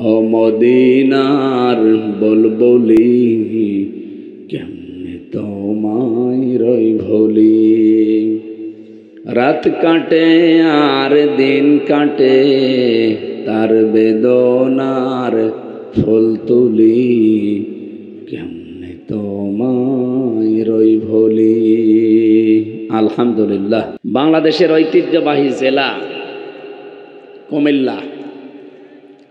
ও মদিনার বুলবুলি কেমনে তোমায় রই ভুলি। রাত কাটে আর দিন কাটে তার বেদনার ফুল তুলি কেমনে তোমায় রই ভুলি। আলহামদুলিল্লাহ। বাংলাদেশের ঐতিহ্যবাহী জেলা কুমিল্লা।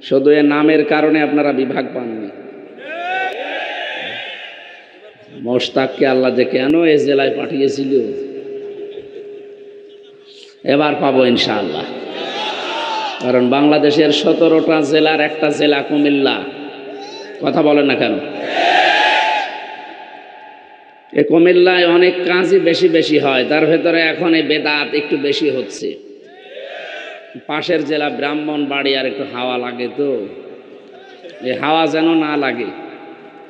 শুধু এ নামের কারণে আপনারা বিভাগ পাননি। মোশতাককে আল্লাহ যে কেন এ জেলায় পাঠিয়েছিল এবার পাবো ইনশাআল্লাহ। কারণ বাংলাদেশের 17টা জেলার একটা জেলা কুমিল্লা। কথা বলেন না কেন? এ কুমিল্লায় অনেক কাজই বেশি বেশি হয়, তার ভেতরে এখন এই বেদাত একটু বেশি হচ্ছে। পাশের জেলা ব্রাহ্মণবাড়িয়ার একটু হাওয়া লাগে, তো এই হাওয়া যেন না লাগে।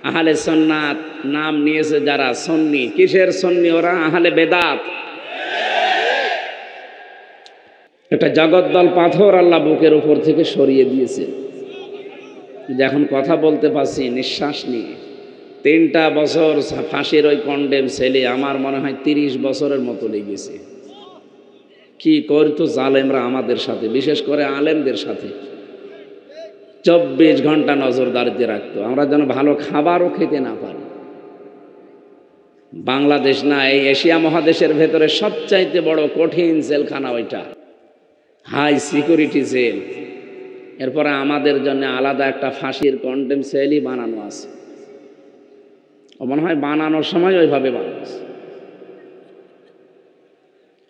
আহলে সুন্নাত নাম নিয়েছে যারা সুন্নি। কিসের সুন্নি ওরা? আহলে বেদাত। একটা জগদ্দল পাথর আল্লাহ বুকের উপর থেকে সরিয়ে দিয়েছে, এখন কথা বলতে পারছি নিঃশ্বাস নিয়ে। 3টা বছর ফাঁসির ওই কন্ডেম ছেলে আমার মনে হয় 30 বছরের মতো লেগেছে। কি করতো জালেমরা আমাদের সাথে, বিশেষ করে আলেমদের সাথে 24 ঘন্টা নজরদারিতে রাখতো, আমরা যেন ভালো খাবারও খেতে না পারি। বাংলাদেশ না, এই এশিয়া মহাদেশের ভেতরে সবচাইতে বড় কঠিন জেলখানা ওইটা, হাই সিকিউরিটি জেল। এরপরে আমাদের জন্য আলাদা একটা ফাঁসির কন্ডেম সেলই বানানো আছে। মনে হয় বানানোর সময় ওইভাবে বানানো।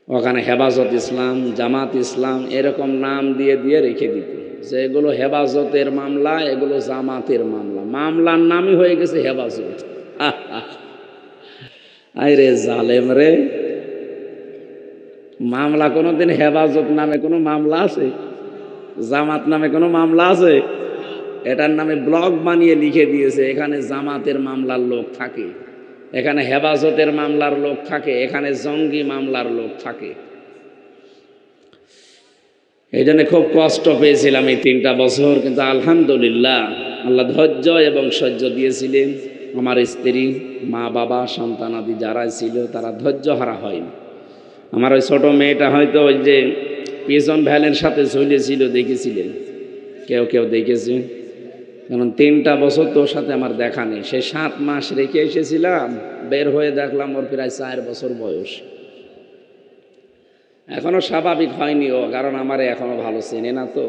ওখানে হেফাজত ইসলাম, জামাত ইসলাম এরকম নাম দিয়ে দিয়ে রেখে দিত যে এগুলো হেফাজতের মামলা, এগুলো জামাতের মামলা। মামলার নামই হয়ে গেছে হেফাজত। আরে জালেম রে, মামলা কোনোদিন হেফাজত নামে কোনো মামলা আছে? জামাত নামে কোনো মামলা আছে? এটার নামে ব্লগ বানিয়ে লিখে দিয়েছে এখানে জামাতের মামলার লোক থাকে, এখানে হেফাজতের মামলার লোক থাকে, এখানে জঙ্গি মামলার লোক থাকে। এই জন্য খুব কষ্ট পেয়েছিলাম এই 3টা বছর, কিন্তু আলহামদুলিল্লাহ আল্লাহ ধৈর্য এবং সহ্য দিয়েছিলেন। আমার স্ত্রী, মা বাবা, সন্তানাদি যারা ছিল তারা ধৈর্য হারা হয়নি। আমার ওই ছোট মেয়েটা হয়তো ওই যে পিজন ভ্যানের সাথে ঝুলেছিল, দেখেছিলেন কেউ কেউ দেখেছে, কারণ 3টা বছর তো ওর সাথে আমার দেখা নেই। সে 7 মাস রেখে এসেছিলাম, বের হয়ে দেখলাম ওর প্রায় 4 বছর বয়স। এখনো স্বাভাবিক হয়নি ও, কারণ আমারে এখনো ভালো চেনে না। তো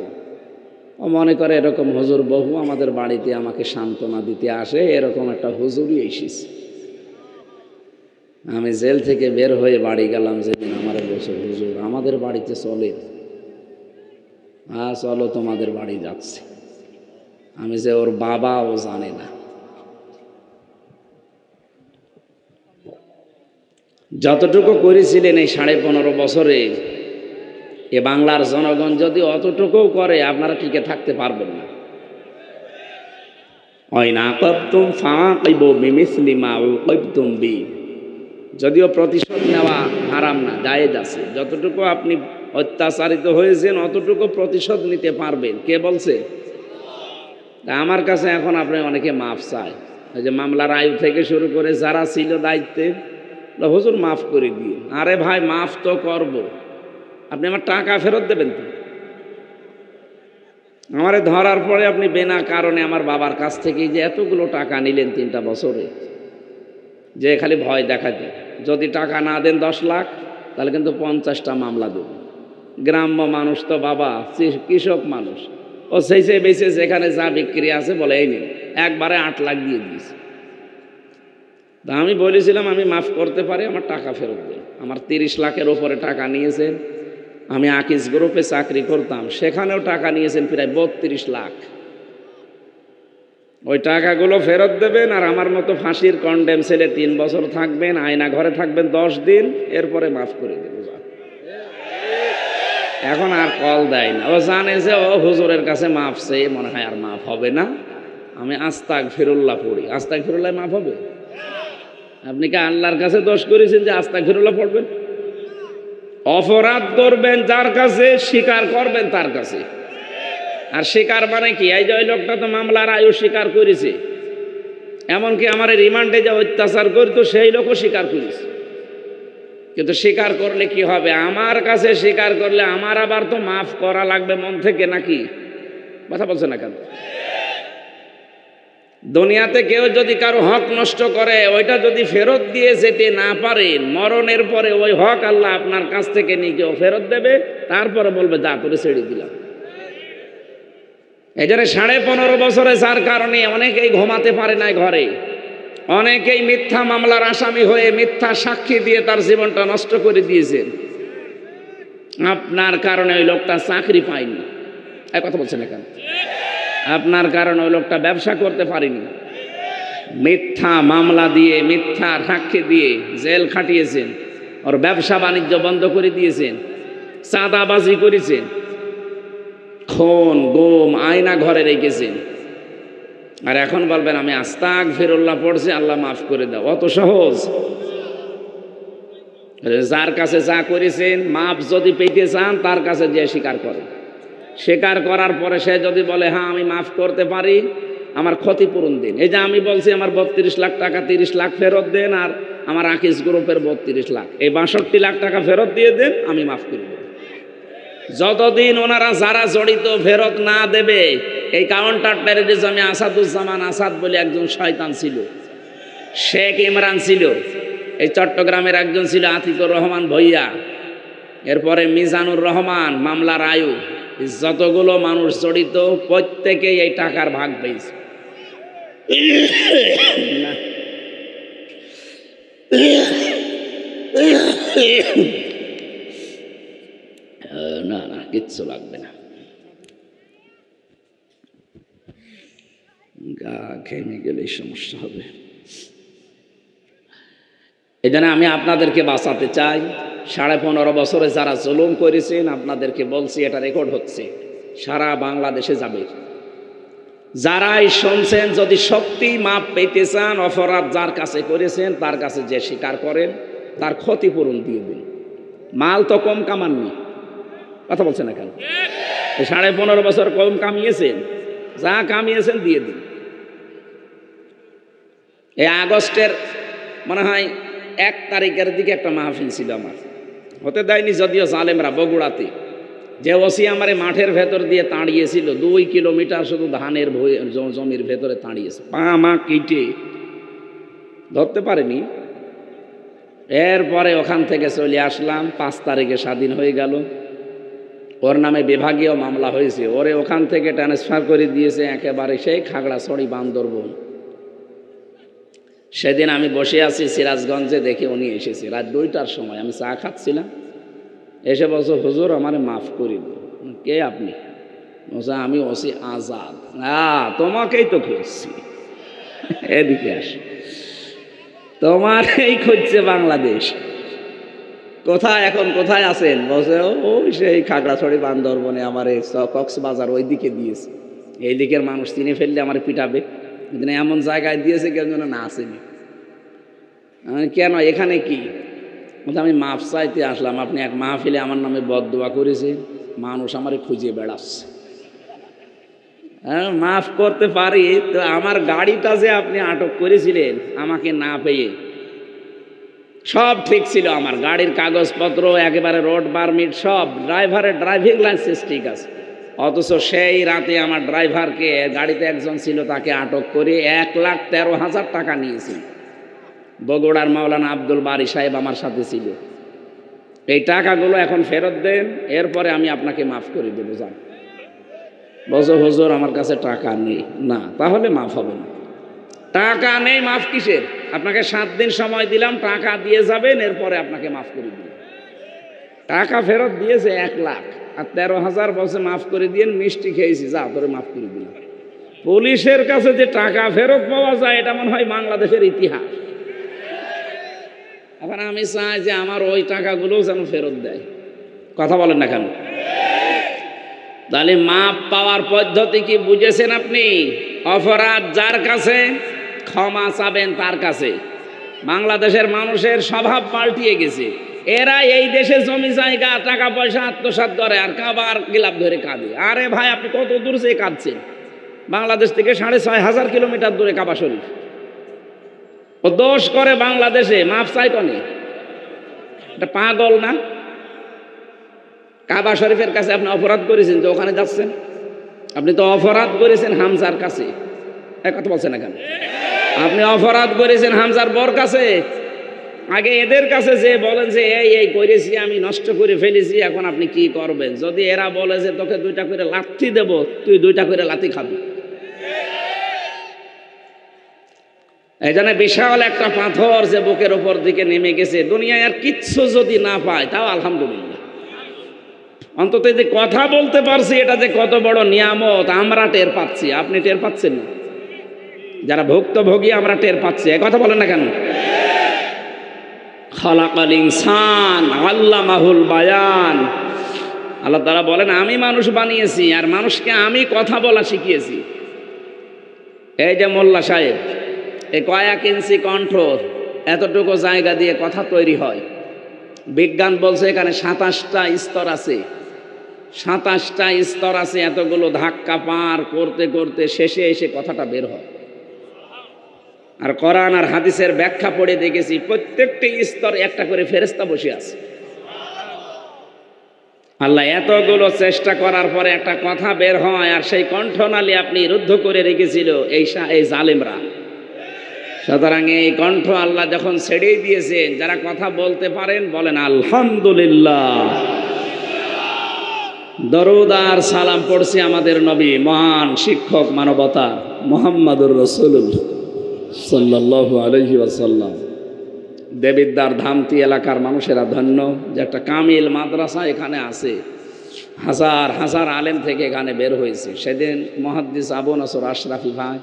ও মনে করে এরকম হুজুর বহু আমাদের বাড়িতে আমাকে সান্ত্বনা দিতে আসে, এরকম একটা হুজুরই এসেছে। আমি জেল থেকে বের হয়ে বাড়ি গেলাম, যেদিন আমার বলছে হুজুর আমাদের বাড়িতে চলে। হ্যাঁ চলো, তোমাদের বাড়ি যাচ্ছে। আমি যে ওর বাবা, ও জানে না। যতটুকু করেছিলেন এই 15.5 বছরে, এ বাংলার জনগণ যদি অতটুকু করে আপনারা টিকে থাকতে পারবেন না। যদিও প্রতিশোধ নেওয়া হারাম না, জায়েজ আছে। যতটুকু আপনি অত্যাচারিত হয়েছেন অতটুকু প্রতিশোধ নিতে পারবেন। কে বলছে? আমার কাছে এখন আপনি অনেকে মাফ চায়। ওই যে মামলার আয়ু থেকে শুরু করে যারা ছিল দায়িত্বে, হুজুর মাফ করে দিয়ে। আরে ভাই মাফ তো করব, আপনি আমার টাকা ফেরত দেবেন তো। আমারে ধরার পরে আপনি বিনা কারণে আমার বাবার কাছ থেকে যে এতগুলো টাকা নিলেন 3টা বছরে, যে খালি ভয় দেখাতে, যদি টাকা না দেন 10 লাখ তাহলে কিন্তু 50টা মামলা দেব। গ্রাম্য মানুষ তো বাবা, কৃষক মানুষ, ও সেই বেঁচে যেখানে যা বিক্রি আছে বলে এই নিন, একবারে 8 লাখ দিয়ে দিয়েছে। তা আমি বলেছিলাম আমি মাফ করতে পারি, আমার টাকা ফেরত দেন। আমার 30 লাখের ওপরে টাকা নিয়েছেন। আমি আকিজ গ্রুপে চাকরি করতাম, সেখানেও টাকা নিয়েছেন প্রায় 32 লাখ। ওই টাকাগুলো ফেরত দেবেন, আর আমার মতো ফাঁসির কন্ডেম ছেলে 3 বছর থাকবেন, আয়না ঘরে থাকবেন 10 দিন, এরপরে মাফ করে দেব। এখন আর কল দেয় না, ও জানে যে ও হুজুরের কাছে মাফ চেয়ে মনে হয় আর মাফ হবে না। আমি আস্তাগফিরুল্লাহ পড়ি, আস্তাগফিরুল্লাহ মাফ হবে? আপনি কি আল্লাহর কাছে দোষ করেছেন যে আস্তাগফিরুল্লাহ পড়বেন? অপরাধ করবেন যার কাছে, স্বীকার করবেন তার কাছে। আর স্বীকার মানে কি, এই যে ওই লোকটা তো মামলার আয়ু স্বীকার করেছে, এমনকি আমার রিমান্ডে যে অত্যাচার করতো সেই লোকও স্বীকার করেছে। কিন্তু স্বীকার করলে কি হবে, আমার কাছে স্বীকার করলে আমার আবার তো মাফ করা লাগবে মন থেকে, নাকি? কথা বলছে না কেন? দুনিয়াতে কেউ যদি কারো হক নষ্ট করে, ওইটা যদি ফেরত দিয়ে যেতে না পারে, মরণের পরে ওই হক আল্লাহ আপনার কাছ থেকে নিয়ে কেউ ফেরত দেবে, তারপরে বলবে যা তোরে ছেড়ে দিলাম। এই জন্য 15.5 বছরে যার কারণে অনেকেই ঘুমাতে পারে নাই ঘরে, অনেকেই মিথ্যা মামলার আসামি হয়ে মিথ্যা সাক্ষী দিয়ে তার জীবনটা নষ্ট করে দিয়েছেন। আপনার কারণে ওই লোকটা চাকরি পায়নি, এই কথা বলছেন না কেন? আপনার কারণে ওই লোকটা ব্যবসা করতে পারেনি, মিথ্যা মামলা দিয়ে মিথ্যা সাক্ষী দিয়ে জেল খাটিয়েছেন, ওর ব্যবসা বাণিজ্য বন্ধ করে দিয়েছেন, চাঁদাবাজি করেছেন, খুন গুম আয়না ঘরে রেখেছেন, আর এখন বলবেন আমি আস্তাগফিরুল্লাহ পড়ছি আল্লাহ মাফ করে দাও। অত সহজ? যার কাছে যা করেছেন মাফ যদি পেতে চান তার কাছে যে স্বীকার করে, স্বীকার করার পরে সে যদি বলে হ্যাঁ আমি মাফ করতে পারি, আমার ক্ষতিপূরণ দিন। এই যে আমি বলছি আমার 32 লাখ টাকা 30 লাখ ফেরত দেন, আর আমার আকিস গ্রুপের 32 লাখ, এই 62 লাখ টাকা ফেরত দিয়ে দেন, আমি মাফ করে দেব। যতদিন ওনারা যারা জড়িত ফেরত না দেবে, এই কাউন্টার টেররিজমে আসাদুজ্জামান আসাদ বলে একজন শয়তান ছিল, শেখ ইমরান ছিল, এই চট্টগ্রামের একজন ছিল আতিকুর রহমান ভইয়া, এরপরে মিজানুর রহমান মামলার আয়ু, যতগুলো মানুষ জড়িত প্রত্যেকেই এই টাকার ভাগ পেয়েছে। না না কিচ্ছু লাগবে না, গা ঘেমে গেলেই সমস্যা হবে। এই জন্য আমি আপনাদেরকে বাঁচাতে চাই। 15.5 বছরে যারা জুলুম করেছেন আপনাদেরকে বলছি, এটা রেকর্ড হচ্ছে, সারা বাংলাদেশে যাবে। যারাই শুনছেন যদি সত্যি মাপ পেতে চান, অপরাধ যার কাছে করেছেন তার কাছে যে স্বীকার করেন তার ক্ষতিপূরণ দিয়ে দিন। মাল তো কম কামাননি, কথা বলছেন না কেন? 15.5 বছর কম কামিয়েছেন, যা কামিয়েছেন দিয়ে দিন। এই আগস্টের মনে হয় 1 তারিখের দিকে একটা মাহফিল ছিল, আমার হতে দেয়নি যদিও জালেমরা, বগুড়াতে, যে ওসি আমার মাঠের ভেতর দিয়ে তাড়িয়েছিল, 2 কিলোমিটার শুধু ধানের জমির ভেতরে তাড়িয়েছে, পা মা কেটে ধরতে পারেনি। এরপরে ওখান থেকে চলে আসলাম, 5 তারিখে স্বাধীন হয়ে গেল, ওর নামে বিভাগীয় মামলা হয়েছে, ওরে ওখান থেকে ট্রান্সফার করে দিয়েছে একেবারে সেই খাগড়াছড়ি বান্দরবন। সেদিন আমি বসে আছি সিরাজগঞ্জে, দেখে উনি এসেছে রাত 2টার সময়, আমি চা খাচ্ছিলাম, এসে বলছো হুজুর আমারে মাফ করে দিন। কে আপনি? বলছে আমি ওসি আজাদ। তোমাকেই তো খুঁজছি, এদিকে আস, তোমার এই খুঁজছে বাংলাদেশ, কোথায় এখন কোথায় আছেন? বলছে ওই সেই খাগড়াছড়ি বান্দরবনে, আমার এই কক্সবাজার ওই দিকে দিয়েছে, এই দিকের মানুষ চিনে ফেললে আমার পিটাবে, কিন্তু এমন জায়গায় দিয়েছে কেউ যেন না আসেনি। কেন এখানে কি? আমি মাফ চাইতে আসলাম, আপনি এক মাহফিলে আমার নামে বদদোয়া করেছে, মানুষ আমারে খুঁজে বেড়াচ্ছে। হ্যাঁ মাফ করতে পারি তো, আমার গাড়িটা যে আপনি আটক করেছিলেন আমাকে না পেয়ে, সব ঠিক ছিল, আমার গাড়ির কাগজপত্র একেবারে রোড পারমিট সব, ড্রাইভারের ড্রাইভিং লাইসেন্স ঠিক আছে, অথচ সেই রাতে আমার ড্রাইভারকে, গাড়িতে একজন ছিল তাকে আটক করে 1,13,000 টাকা নিয়েছি। বগুড়ার মাওলানা আব্দুল বারি সাহেব আমার সাথে ছিল। এই টাকাগুলো এখন ফেরত দেন, এরপরে আমি আপনাকে মাফ করে দেবো। যান। বলছো হুজুর আমার কাছে টাকা নেই। না, তাহলে মাফ হবে না। টাকা নেই মাফ কিসের? আপনাকে 7 দিন সময় দিলাম, টাকা দিয়ে যাবেন, এরপরে আপনাকে মাফ করে দিলাম। টাকা ফেরত দিয়েছে 1 লাখ, আর 13,000 বলছে মাফ করে দিয়েন, মিষ্টি খেয়েছি, যা তোরে মাফ করে দিলাম। পুলিশের কাছে যে টাকা ফেরত পাওয়া যায় এটা মনে হয় বাংলাদেশের ইতিহাস। এখন আমি চাই যে আমার ওই টাকাগুলো যেন ফেরত দেয়। কথা বলেন না কেন? তাহলে মাপ পাওয়ার পদ্ধতি কি বুঝেছেন আপনি? অপরাধ যার কাছে, ক্ষমা চাবেন তার কাছে। বাংলাদেশের মানুষের স্বভাব পাল্টিয়ে গেছে, এরা এই দেশে জমি জায়গা টাকা পয়সা আত্মসাৎ করে আর কাবার গিলাপ ধরে কাঁদে। আরে ভাই, আপনি কত দূর থেকে কাঁদছেন? বাংলাদেশ থেকে 6,500 কিলোমিটার দূরে কাবা শরীফ। ও দোষ করে বাংলাদেশে, মাফ চাই কনে? এটা পাগল না? কাবা শরীফের কাছে আপনি অপরাধ করেছেন যে ওখানে যাচ্ছেন? আপনি তো অপরাধ করেছেন হামজার কাছে। এক কথা বলছেন না কেন? আপনি অপরাধ করেছেন হামজার বর কাছে। আগে এদের কাছে যে বলেন যে এই করেছি, আমি নষ্ট করে ফেলেছি, এখন আপনি কি করবেন? যদি এরা বলে যে তোকে 2টা করে লাথি দেব, তুই 2টা করে লাথি খাবি। এই জন্য বিশাল একটা পাথর যে বুকের উপর দিকে নেমে গেছে, দুনিয়ায় আর কিচ্ছু যদি না পায় তাও আলহামদুলিল্লাহ। অন্তত যে কথা বলতে পারছি, এটা যে কত বড় নিয়ামত আমরা টের পাচ্ছি। আপনি টের পাচ্ছেন না? যারা ভুক্তভোগী আমরা টের পাচ্ছি। এ কথা বলেন না কেন? খালাকাল ইনসান আল্লামাহুল বায়ান। আল্লাহ তাআলা বলেন, আমি মানুষ বানিয়েছি আর মানুষকে আমি কথা বলা শিখিয়েছি। এই যে মোল্লা সাহেব, এই কয়েক ইঞ্চি কণ্ঠ, এতটুকু জায়গা দিয়ে কথা তৈরি হয়। বিজ্ঞান বলছে এখানে 27টা স্তর আছে। 27টা স্তর আছে। এতগুলো ধাক্কা পার করতে করতে শেষে এসে কথাটা বের হয়। আর কোরআন আর হাদিসের ব্যাখ্যা পড়ে দেখেছি প্রত্যেকটি স্তরে একটা করে ফেরেশতা বসে আছে। আল্লাহ এতগুলো চেষ্টা করার পরে একটা কথা বের হয়, আর সেই কণ্ঠনালী আপনি রুদ্ধ করে রেখেছিল এই জালেমরা। সুতরাং এই কণ্ঠ আল্লাহ যখন ছেড়েই দিয়েছেন, যারা কথা বলতে পারেন বলেন আলহামদুলিল্লাহ। দরুদ আর সালাম পড়ছি আমাদের নবী, মহান শিক্ষক মানবতা মুহাম্মদুর রাসূলুল্লাহ সাল্লাল্লাহু আলাইহি ওয়াসাল্লাম। দেবিদ্বার ধামতি এলাকার মানুষেরা ধন্য যে একটা কামিল মাদ্রাসা এখানে আছে। হাজার হাজার আলেম থেকে এখানে বের হয়েছে। সেদিন মুহাদ্দিস আবু নসর আশরাফি ভাই,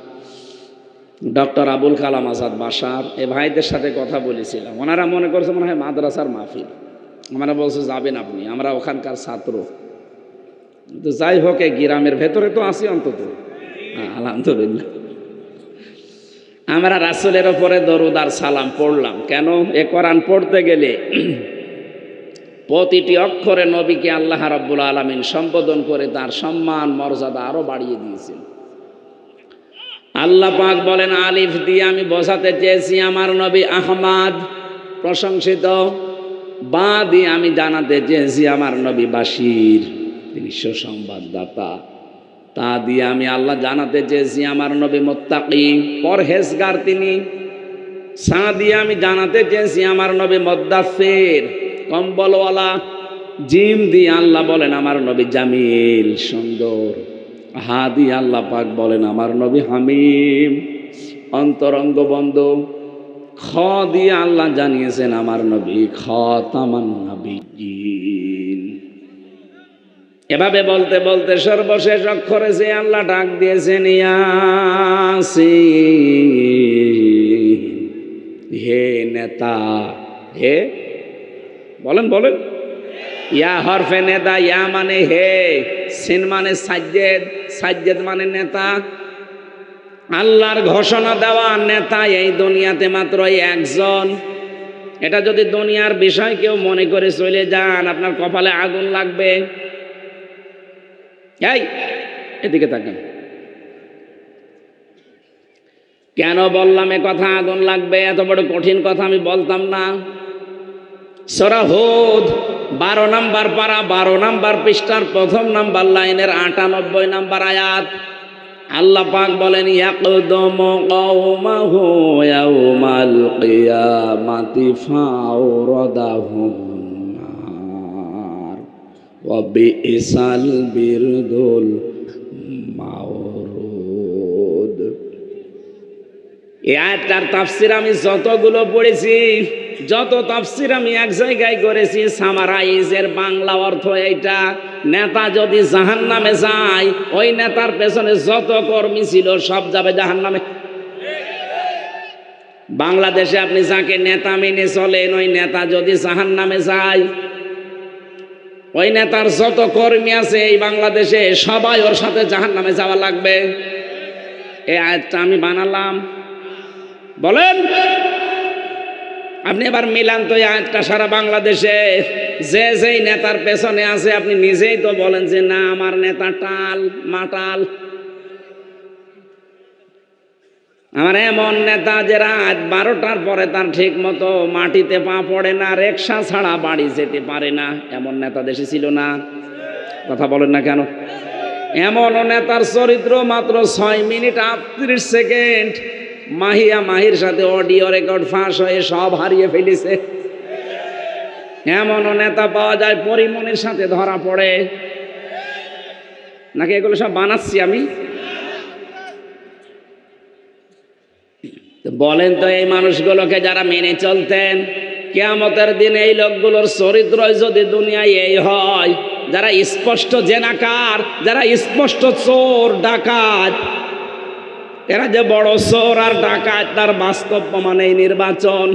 ডক্টর আবুল কালাম আজাদ বাশার, এ ভাইদের সাথে কথা বলেছিলাম। ওনারা মনে করছে মনে হয় মাদ্রাসার মাহফিল। আমরা বলছে যাবেন আপনি, আমরা ওখানকার ছাত্র। তো যাই হোক, এই গ্রামের ভেতরে তো আছি অন্তত, আলহামদুলিল্লাহ। আমরা রাসূলের ওপরে দরুদ আর সালাম পড়লাম কেন? এ কোরআন পড়তে গেলে প্রতিটি অক্ষরে নবীকে আল্লাহ রাব্বুল আলামিন সম্বোধন করে তার সম্মান মর্যাদা আরো বাড়িয়ে দিয়েছেন। আল্লাহ পাক বলেন, আলিফ দিয়ে আমি বোঝাতে চেয়েছি আমার নবী আহমদ প্রশংসিত, বা দিয়ে আমি জানাতে চেয়েছি আমার নবী বাশির, তিনি সুসংবাদদাতা। তা দিয়ে আমি আল্লাহ জানাতে চেয়েছি আমার নবী মুত্তাকি, পরহেজগার তিনি। সা দিয়ে আমি জানাতে চেয়েছি আমার নবী মুদ্দাসসির, কম্বলওয়ালা। জিম দিয়ে আল্লাহ বলেন আমার নবী জামিল, সুন্দর। হা দিয়ে আল্লাহ পাক বলেন আমার নবী হামিম, অন্তরঙ্গ বন্ধু। খ দিয়ে আল্লাহ জানিয়েছেন আমার নবী খাতামান নবিয়্যিন। এভাবে বলতে বলতে সর্বশেষ অক্ষরে যে আল্লাহ ডাক দিয়েছেন ইয়াসিন, হে নেতা, হে বলেন বলেন। ইয়া হরফে নেতা, ইয়া মানে হে, সিন মানে সাজ্জেদ, সাজ্জেদ মানে নেতা। আল্লাহর ঘোষণা দেওয়া নেতা এই দুনিয়াতে মাত্র একজন। এটা যদি দুনিয়ার বিষয় কেউ মনে করে চলে যান, আপনার কপালে আগুন লাগবে। এই এদিকে তাকান। কেন বললাম এ কথা আগুন লাগবে? এত বড় কঠিন কথা আমি বলতাম না। সূরা হুদ 12 নম্বর পারা 12 নম্বর পৃষ্ঠার 1ম নম্বর লাইনের 98 নম্বর আয়াত। আল্লাহ পাক বলেন ইয়াকদুমু কওমাহু ইয়াউমাল কিয়ামাতি ফাওরাদাহুম নার ওয়া বিইসাল বিরদুল মাওরুদ। এই আয়াতটার তাফসীর আমি যতগুলো পড়েছি, যত তাফসীর আমি এক জায়গায় করেছি, সামারাইজের বাংলা অর্থ এইটা, নেতা যদি জাহান্নামে যায়, ওই নেতার পেছনে যত কর্মী ছিল সব যাবে জাহান্নামে। বাংলাদেশে আপনি যাকে নেতা মেনে চলেন, ওই নেতা যদি জাহান্নামে যায়, ওই নেতার যত কর্মী আছে এই বাংলাদেশে সবাই ওর সাথে জাহান্নামে যাওয়া লাগবে। এই আয়াতটা আমি বানালাম, বলেন। আপনি এবার মিলান তো একটা সারা বাংলাদেশে যে যেই নেতার পেছনে আছে আপনি নিজেই তো বলেন যে না আমার নেতা টাল মাটাল। আমার এমন নেতা যে রাত 12টার পরে তার ঠিক মতো মাটিতে পা পড়ে না, রিকশা ছাড়া বাড়ি যেতে পারে না, এমন নেতা দেশে ছিল না? কথা বলেন না কেন? এমন নেতার চরিত্র মাত্র 6 মিনিট 38 সেকেন্ড মাহিয়া মাহির সাথে অডিও রেকর্ড ফাঁস হয়ে সব হারিয়ে ফেলেছে। এমন নেতা পাওয়া যায় পরিমণির সাথে ধরা পড়ে নাকি? এগুলো সব বানাচ্ছি আমি? বলেন তো এই মানুষগুলোকে যারা মেনে চলতেন, কিয়ামতের দিন এই লোকগুলোর চরিত্র যদি দুনিয়ায় এই হয়, যারা স্পষ্ট জেনাকার, যারা স্পষ্ট চোর ডাকাত, এরা যে বড় চোর আর ডাকাত তার বাস্তব প্রমাণ এই নির্বাচন।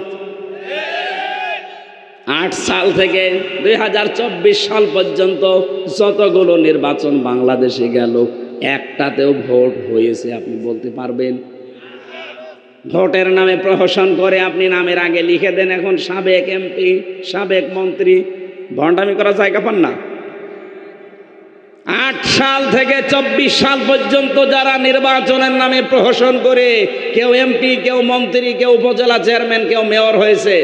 8 সাল থেকে 2024 সাল পর্যন্ত যতগুলো নির্বাচন বাংলাদেশে গেল একটাতেও ভোট হয়েছে আপনি বলতে পারবেন? ভোটের নামে প্রহসন করে আপনি নামের আগে লিখে দেন এখন সাবেক এমপি, সাবেক মন্ত্রী। ভণ্ডামি করার জায়গা পান না? 8 সাল থেকে 24 সাল পর্যন্ত যারা নির্বাচনের নামে প্রহসন করে কেউ এমপি, কেউ মন্ত্রী, কেউ উপজেলা চেয়ারম্যান, কেউ মেয়র হয়েছে,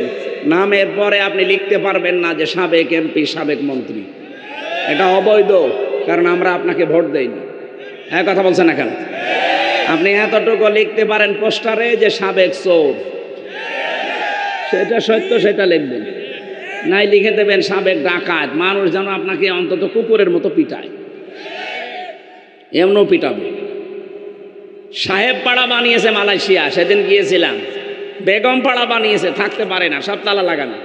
নামের পরে আপনি লিখতে পারবেন না যে সাবেক এমপি, সাবেক মন্ত্রী। এটা অবৈধ, কারণ আমরা আপনাকে ভোট দেইনি। হ্যাঁ, কথা বলছেন না কেন? আপনি এতটুকু লিখতে পারেন পোস্টারে যে সাবেক চোর, সেটা সত্য, সেটা লিখবেন। নাই লিখে দেবেন সাবেক ডাকাত। মানুষ যেন আপনাকে অন্তত কুকুরের মতো পিটায়, এমনও পিটাবে। সাহেব পাড়া বানিয়েছে মালয়েশিয়া, সেদিন গিয়েছিলাম। বেগম পাড়া বানিয়েছে, থাকতে পারে না, সব তালা লাগানো।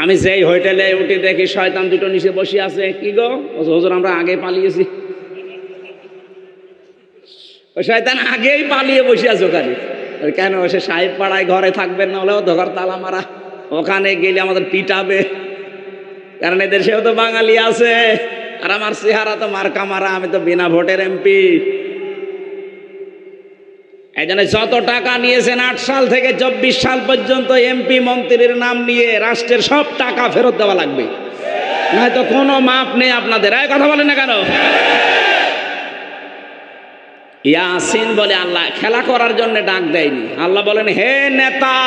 আমি যেই হোটেলে উঠে দেখি শয়তান দুটো নিচে বসে আছে। কি গো হুজুর, আমরা আগে পালিয়েছি। ওই শয়তান আগেই পালিয়ে বসে আছে ওখানে। কেন? সে সাহেব পাড়ায় ঘরে থাকবেন না, হলেও ধর তালা মারা, ওখানে গেলে আমাদের পিটাবে। কারণ এদের সেও তো বাঙালি আছে, আর আমার চেহারা তো মার্কা মারা, আমি তো বিনা ভোটের এমপি। এই জন্য যত টাকা নিয়েছেন 8 সাল থেকে 24 সাল পর্যন্ত এমপি মন্ত্রীর নাম নিয়ে রাষ্ট্রের সব টাকা ফেরত দেওয়া লাগবে, নয়তো কোনো মাপ নেই আপনাদের। এই কথা বলেন না কেন? ইয়াসিন বলে আল্লাহ খেলা করার জন্য ডাক দেয়নি। আল্লাহ বলেন, হে নেতা,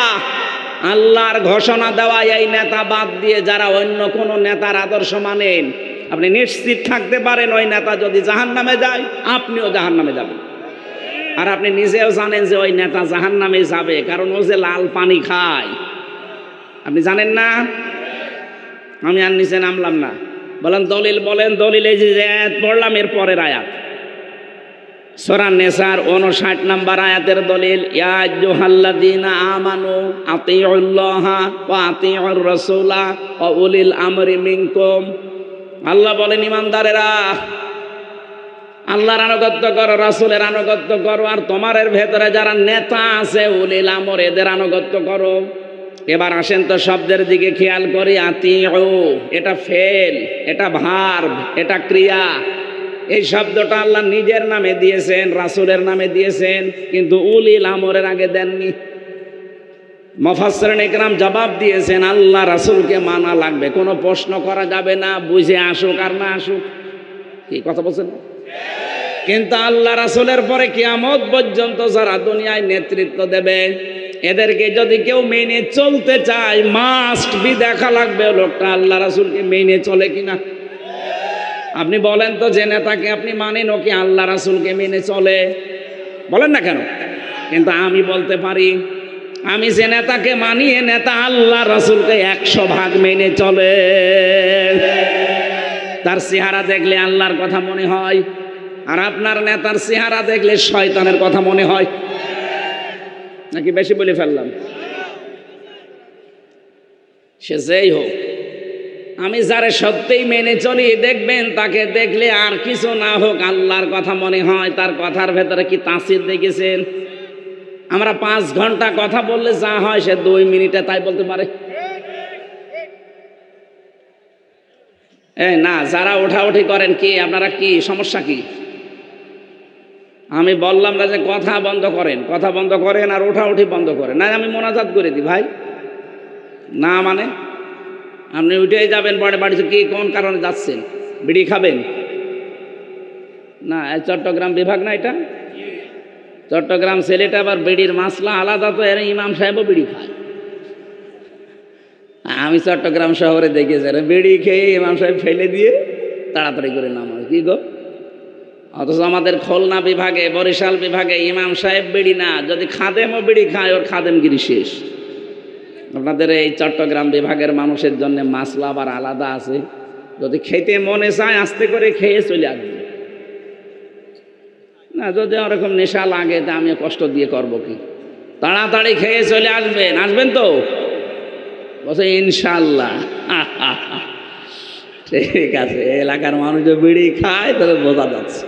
আল্লাহর ঘোষণা দেওয়া এই নেতা বাদ দিয়ে যারা অন্য কোন নেতার আদর্শ মানেন, আপনি নিশ্চিত থাকতে পারেন ওই নেতা যদি জাহান্নামে যায় আপনিও জাহান্নামে যাবেন। আর আপনি নিজেও জানেন যে ওই নেতা জাহান্নামে যাবে, কারণ ও যে লাল পানি খায়। আপনি জানেন না? আমি আর নিচে নামলাম না। বলেন দলিল, বলেন দলিল। এই যে আয়াত পড়লাম এর পরের আয়াত, সূরা নিসার 59 নম্বর আয়াতের দলিল, ইয়া আইয়ুহাল্লাযীনা আমানু আতিউল্লাহা ওয়া আতিউর রাসূলা ওয়া উলিল আমরি মিনকুম। আল্লাহ বলেন, ইমানদারেরা আল্লাহর আনুগত্য করো, রাসূলের আনুগত্য করো, আর তোমাদের ভেতরে যারা নেতা আছে উলিল আমর, এদের আনুগত্য করো। এবার আসেন তো শব্দের দিকে খেয়াল করি। আতিউ এটা ফেল, এটা ভার্ব, এটা ক্রিয়া। এই শব্দটা আল্লাহ নিজের নামে দিয়েছেন, রাসূলের নামে দিয়েছেন, কিন্তু উলিল আমরের আগে দেননি। মুফাসসিরিন ইকরাম জবাব দিয়েছেন আল্লাহ রাসূলকে মানা লাগবে, কোনো প্রশ্ন করা যাবে না, বুঝে আসুক আর না আসুক। কি কথা বলছেন? কিন্তু আল্লাহ রাসূলের পরে কিয়ামত পর্যন্ত যারা দুনিয়ায় নেতৃত্ব দেবে, এদেরকে যদি কেউ মেনে চলতে চায়, মাস্ট বি দেখা লাগবে লোকটা আল্লাহ রাসূলকে মেনে চলে কিনা। আপনি বলেন তো, যে নেতাকে আপনি মানেন ও কি আল্লাহ রাসূলকে মেনে চলে? বলেন না কেন? কিন্তু আমি বলতে পারি, আমি যে নেতাকে মানি এ নেতা আল্লাহ রাসূলকে 100 ভাগ মেনে চলে। তার চেহারা দেখলে আল্লাহর কথা মনে হয়, আর আপনার নেতার চেহারা দেখলে শয়তানের কথা মনে হয়। নাকি বেশি বলে ফেললাম? সে যেই হোক, আমি যারে সত্যিই মেনে চলি, দেখবেন তাকে দেখলে আর কিছু না হোক আল্লাহর কথা মনে হয়। তার কথার ভেতরে কি তাসির দেখেছেন? আমরা 5 ঘন্টা কথা বললে যা হয় সে 2 মিনিটে তাই বলতে পারে। এই না, যারা ওঠাউঠি করেন কি আপনারা, কি সমস্যা কি? আমি বললাম না যে কথা বন্ধ করেন, কথা বন্ধ করেন আর ওঠাউঠি বন্ধ করেন, না আমি মোনাজাত করে দিই ভাই। না মানে আপনি উঠেই যাবেন পরে বাড়িতে, কি কোন কারণে যাচ্ছেন? বিড়ি খাবেন? না, চট্টগ্রাম বিভাগ না এটা? চট্টগ্রাম ছেলেটা আবার বিড়ির মাসলা আলাদা, তো এর ইমাম সাহেবও বিড়ি খায়। আমি চট্টগ্রাম শহরে দেখেছি বিড়ি খেয়ে ইমাম সাহেব ফেলে দিয়ে তাড়াতাড়ি করে নামাজ। কি গো? অথচ আমাদের খুলনা বিভাগে, বরিশাল বিভাগে ইমাম সাহেব বিড়ি না, যদি খাদেমও বিড়ি খায় ওর খাদেমগিরি শেষ। আপনাদের এই চট্টগ্রাম বিভাগের মানুষের জন্য মাসলা আবার আলাদা আছে। যদি খেতে মনে চায় আস্তে করে খেয়ে চলে আসবে, না যদি ওরকম নেশা লাগে তা আমি কষ্ট দিয়ে করবো কি? তাড়াতাড়ি খেয়ে চলে আসবেন। আসবেন তো? বলছে ইনশাল্লাহ। ঠিক আছে, এলাকার মানুষ যে বিড়ি খায় তবে বোঝা যাচ্ছে।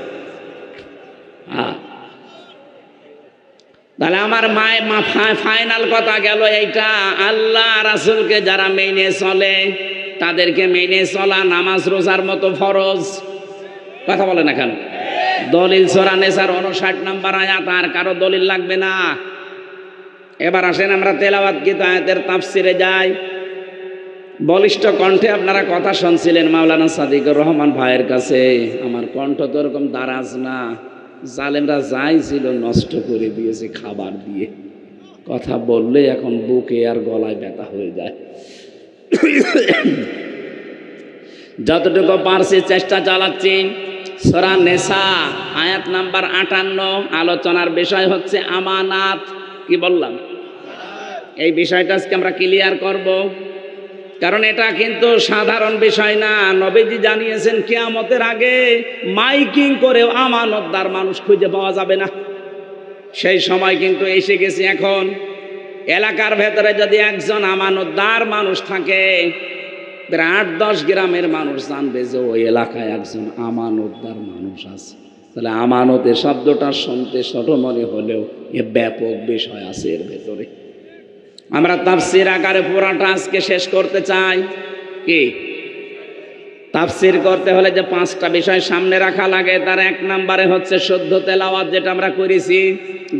তাহলে আমার ফাইনাল কথা গেল এইটা, আল্লাহ রাসূলকে যারা মেনে চলে তাদেরকে মেনে চলা নামাজ রোজার মতো ফরজ। কথা বলে না কেন? দলিল সূরা নিসার 59 নম্বর আয়াত, আর কারো দলিল লাগবে না। এবার আসেন আমরা তেলাওয়াতকৃত আয়াতের তাফসিরে যাই। বলিষ্ঠ কণ্ঠে আপনারা কথা শুনছিলেন মাওলানা সাদিকুর রহমান ভাইয়ের কাছে। আমার কণ্ঠ তো এরকম দারাজ না, জালেমরা যাই ছিল নষ্ট করে দিয়েছে খাবার দিয়ে। কথা বললে এখন বুকে আর গলায় ব্যথা হয়ে যায়। যতটুকু পারছি চেষ্টা চালাচ্ছি। সূরা নিসা আয়াত নাম্বার 58, আলোচনার বিষয় হচ্ছে আমানাত। কি বললাম? এই বিষয়টা আজকে আমরা ক্লিয়ার করব, কারণ এটা কিন্তু সাধারণ বিষয় না। নবীজি জানিয়েছেন কিয়ামতের আগে মাইকিং করে আমানতদার মানুষ খুঁজে পাওয়া যাবে না। সেই সময় কিন্তু এসে গেছে। এখন এলাকার ভেতরে যদি একজন আমানতদার মানুষ থাকে, 8-10 গ্রামের মানুষ জানবে যে ওই এলাকায় একজন আমানতদার মানুষ আছে। তাহলে আমানতের শব্দটা শুনতে ছোট মনে হলেও এ ব্যাপক বিষয় আছে এর ভেতরে। আমরা তাফসীর আকারে পুরাটা আজকে শেষ করতে চাই। কি তাফসীর করতে হলে যে 5টা বিষয় সামনে রাখা লাগে, তার 1 নম্বরে হচ্ছে শুদ্ধ তেলাওয়াত, যেটা আমরা করেছি।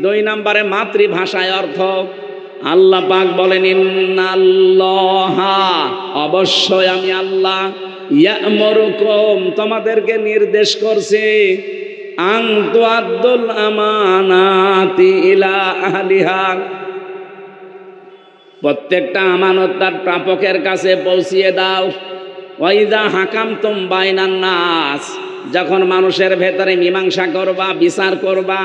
2 নম্বরে মাতৃভাষায় অর্থ। আল্লাহ পাক বলেন ইন্নাল্লাহা, অবশ্যই আমি আল্লাহ, ইয়া'মুরুকুম, তোমাদেরকে নির্দেশ করছি, আন তুআদ্দুল আমানাতি ইলা আহলিহা, প্রত্যেকটা আমানত তার প্রাপকের কাছে পৌঁছিয়ে দাও। ওয়াইদা হাকামতুম বাইনান নাস, যখন মানুষের ভেতরে মীমাংসা করবা, বিচার করবা,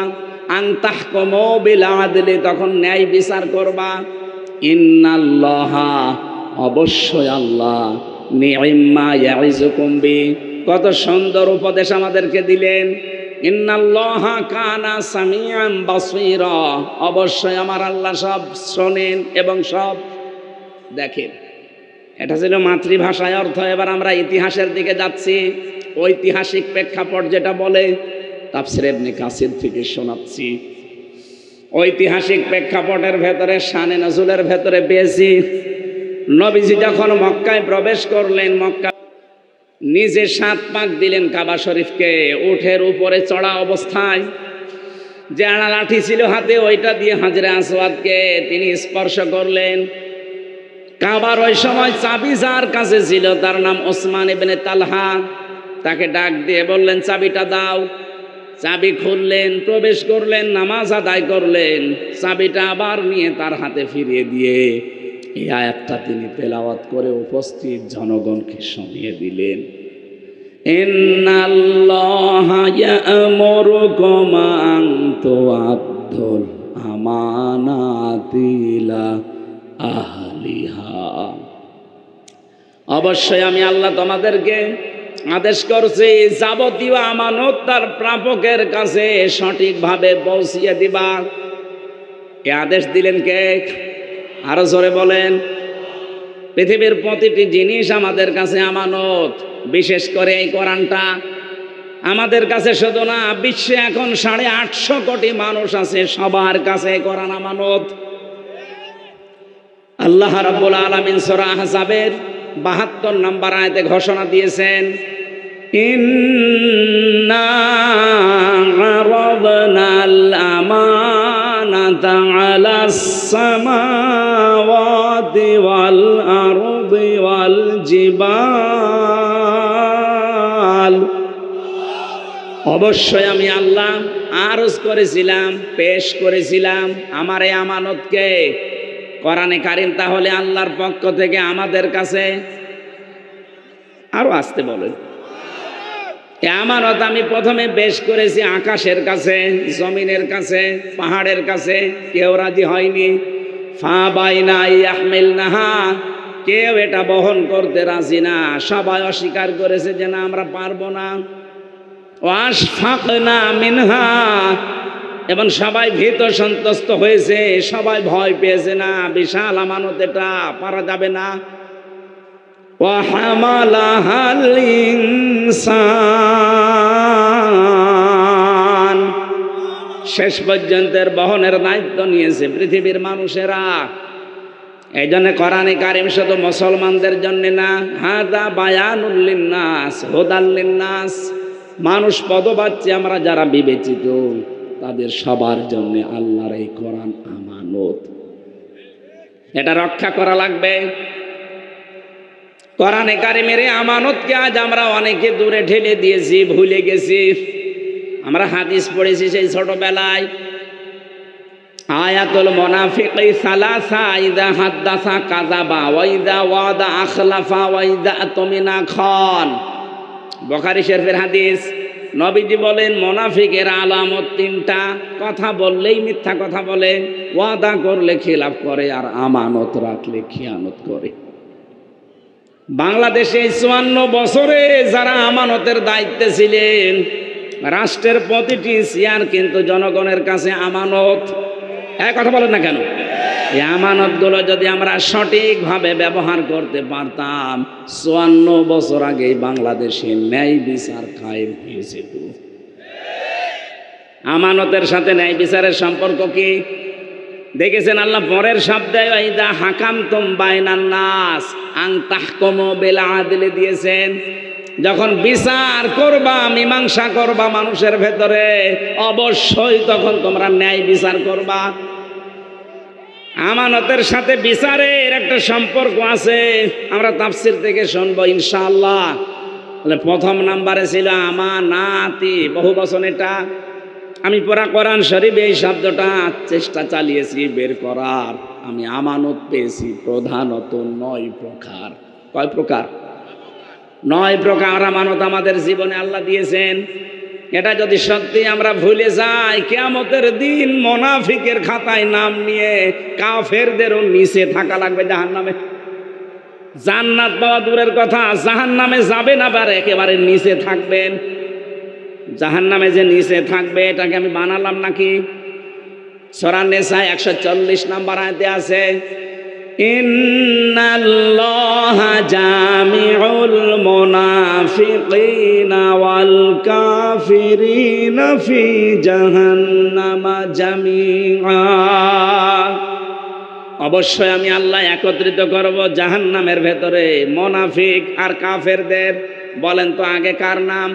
আন তাহকুমু বিল আদলি, তখন ন্যায় বিচার করবা। ইন্নাল্লাহা, অবশ্যই আল্লাহ, নি'ম্মা ইয়াইযুকুম বি, কত সুন্দর উপদেশ আমাদেরকে দিলেন। ইন্নাল্লাহা কানা সামিআন বাসীরা, অবশ্যই আমার আল্লাহ সব শোনেন এবং সব দেখেন। এটা ছিল মাতৃভাষায় অর্থ। এবার আমরা ইতিহাসের দিকে যাচ্ছি। ঐতিহাসিক প্রেক্ষাপট যেটা বলে তাফসীর ইবনে কাসির থেকে শোনাচ্ছি। ঐতিহাসিক প্রেক্ষাপটের ভেতরে শানে নজুলের ভেতরে পেয়েছি, নবীজি যখন মক্কায় প্রবেশ করলেন, মক্কা নিজে 7 পাক দিলেন কাবা শরীফকে, উঠের উপরে চড়া অবস্থায়। যে আড়া লাঠি ছিল হাতে, ওইটা দিয়ে হাজরে আসওয়াদকে তিনি স্পর্শ করলেন। কাবার ওই সময় চাবি যার কাছে ছিল তার নাম ওসমান ইবনে তালহা। তাকে ডাক দিয়ে বললেন চাবিটা দাও। চাবি খুললেন, প্রবেশ করলেন, নামাজ আদায় করলেন, চাবিটা আবার নিয়ে তার হাতে ফিরিয়ে দিয়ে এই আয়াতটা তিনি তেলাওয়াত করে উপস্থিত জনগণকে শুনিয়ে দিলেন। ইন্নাল্লাহা ইয়া'মুরুকুম আন তুআদ্দুল আমানাতি ইলা আহলিহা, অবশ্যই আমি আল্লাহ তোমাদেরকে আদেশ করছি যাবতীয় আমানত তার প্রাপকের কাছে সঠিকভাবে পৌঁছিয়ে দিবা। এ আদেশ দিলেন কে? আরো জোরে বলেন। পৃথিবীর প্রতিটি জিনিস আমাদের কাছে আমানত, বিশেষ করে এই কোরআনটা আমাদের কাছে শুধু না, বিশ্বে এখন 850 কোটি মানুষ আছে, সবার কাছে কোরআন আমানত। আল্লাহ রাব্বুল আলামিন সূরা আহজাবের 72 নম্বর আয়াতে ঘোষণা দিয়েছেন, ইন্না আরাদনাল আমানাতা على السماوات والأرض والجبال অবশ্যই আমি আল্লাহ আরজ করেছিলাম, পেশ করেছিলাম আমার এই আমানতকে। কোরআনে কারিম তাহলে আল্লাহর পক্ষ থেকে আমাদের কাছে, আরো আসতে বলেন, এই আমানত আমি প্রথমে পেশ করেছি আকাশের কাছে, জমিনের কাছে, পাহাড়ের কাছে। কেউ রাজি হয়নি। ফা বাইনা ইয়াহমিলনাহা, কেউ এটা বহন করতে রাজি না। সবাই অস্বীকার করেছে যে না, আমরা পারবো না। ওয়াশফাকনা মিনহা, এবং সবাই ভীত সন্ত্রস্ত হয়েছে, সবাই ভয় পেয়েছে, না বিশাল আমানত, এটা পারা যাবে না। ওয়াহামালাহাল ইনসান, শেষ পর্যন্ত বহনের দায়িত্ব নিয়েছে পৃথিবীর মানুষেরা। এই জন্য কোরআনে কারিম শুধু মুসলমানদের জন্য না, হাদা বায়ানুল লিন্নাস হুদাল লিন্নাস, মানুষ পদ পাচ্ছে আমরা যারা বিবেচিত, তাদের সবার জন্য আল্লাহর এই কোরআন আমানত, এটা রক্ষা করা লাগবে। কোরআনে কারিমের আমানতকে আজ আমরা অনেকে দূরে ঠেলে দিয়েছি, ভুলে গেছি। আমরা হাদিস পড়েছি সেই ছোটবেলায়, আয়াতুল মুনাফিকি সালাসা, ইযা হাদ্দাসা কাযাবা, ওয়া ইযা ওয়াদা আখলাফা, ওয়া ইযা আতমিনা খান। বুখারী শরীফের হাদিস। নবীজি বলেন মুনাফিকের আলামত তিনটা, কথা বললেই মিথ্যা কথা বলে, ওয়াদা করলে খিলাফ করে, আর আমানত রাখলে খিয়ানত করে। বাংলাদেশে 54 বছরে যারা আমানতের দায়িত্বে ছিলেন, রাষ্ট্রের প্রতিটি চেয়ার কিন্তু জনগণের কাছে আমানত। এক কথা বলেন না কেন? এই আমানতগুলো যদি আমরা সঠিকভাবে ব্যবহার করতে পারতাম, 54 বছর আগে বাংলাদেশে ন্যায় বিচার কায়েম হয়েছিল। আমানতের সাথে ন্যায় বিচারের সম্পর্ক কি দেখেছেন? আল্লাহ পরের শব্দে ওয়াইদা হাকামতুম বাইনান নাস আন তাহকুমু বিল আদলি দিয়েছেন। যখন বিচার করবা, মীমাংসা করবা মানুষের ভেতরে, অবশ্যই তখন তোমরা ন্যায় বিচার করবা। আমানতের সাথে বিচারের একটা সম্পর্ক আছে, আমরা তাফসীর থেকে শুনবো ইনশাআল্লাহ। তাহলে প্রথম নাম্বারে ছিল আমানাতি, বহু বচন। এটা আমি পুরা কোরআন শরীফ এই শব্দটা চেষ্টা চালিয়েছি বের করার। আমি আমানত পেয়েছি প্রধানত 9 প্রকার। কয় প্রকার? 9 প্রকার আমানত আমাদের জীবনে আল্লাহ দিয়েছেন। এটা যদি সত্যি আমরা ভুলে যাই, কিয়ামতের দিন মুনাফিকের খাতায় নাম নিয়ে কাফেরদেরও নিচে থাকা লাগবে জাহান্নামে। জান্নাত পাওয়া দূরের কথা, জাহান্নামে যাবে না, পারে একেবারে নিচে থাকবেন। জাহান্নামে যে নিচে থাকবে, এটাকে আমি বানালাম নাকি? সূরা নিসা 140 নম্বর আয়াতে আছে, ইন্নাল্লাহা জামিউল মুনাফিকিনা ওয়াল কাফিরিনা ফি জাহান্নামা জামিআ। অবশ্যই আমি আল্লাহ একত্রিত করব জাহান্নামের ভেতরে মুনাফিক আর কাফেরদের। বলেন তো আগে কার নাম?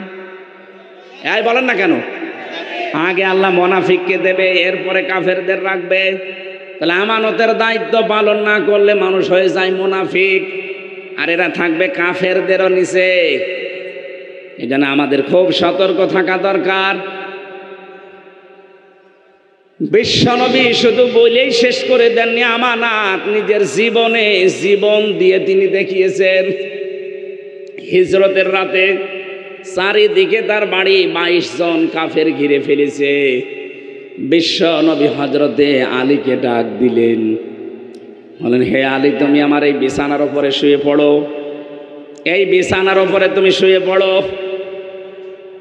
এই বলেন না কেন? আগে আল্লাহ মুনাফিককে দেবে, এরপরে কাফেরদের রাখবে। তাহলে আমানতের দায়িত্ব পালন না করলে মানুষ হয়ে যায় মুনাফিক, আর এরা থাকবে কাফেরদেরও নিচে। এই জন্য আমাদের খুব সতর্ক থাকা দরকার। বিশ্বনবী শুধু বলেই শেষ করে দেননি আমানত, নিজের জীবনে জীবন দিয়ে তিনি দেখিয়েছেন। হিজরতের রাতে চারিদিকে তার বাড়ি 22 জন কাফের ঘিরে ফেলেছে। বিশ্ব নবী হযরতে আলীকে ডাক দিলেন, বলেন, হে আলী, তুমি আমার এই বিছানার উপরে শুয়ে পড়ো। এই বিছানার উপরে তুমি শুয়ে পড়ো।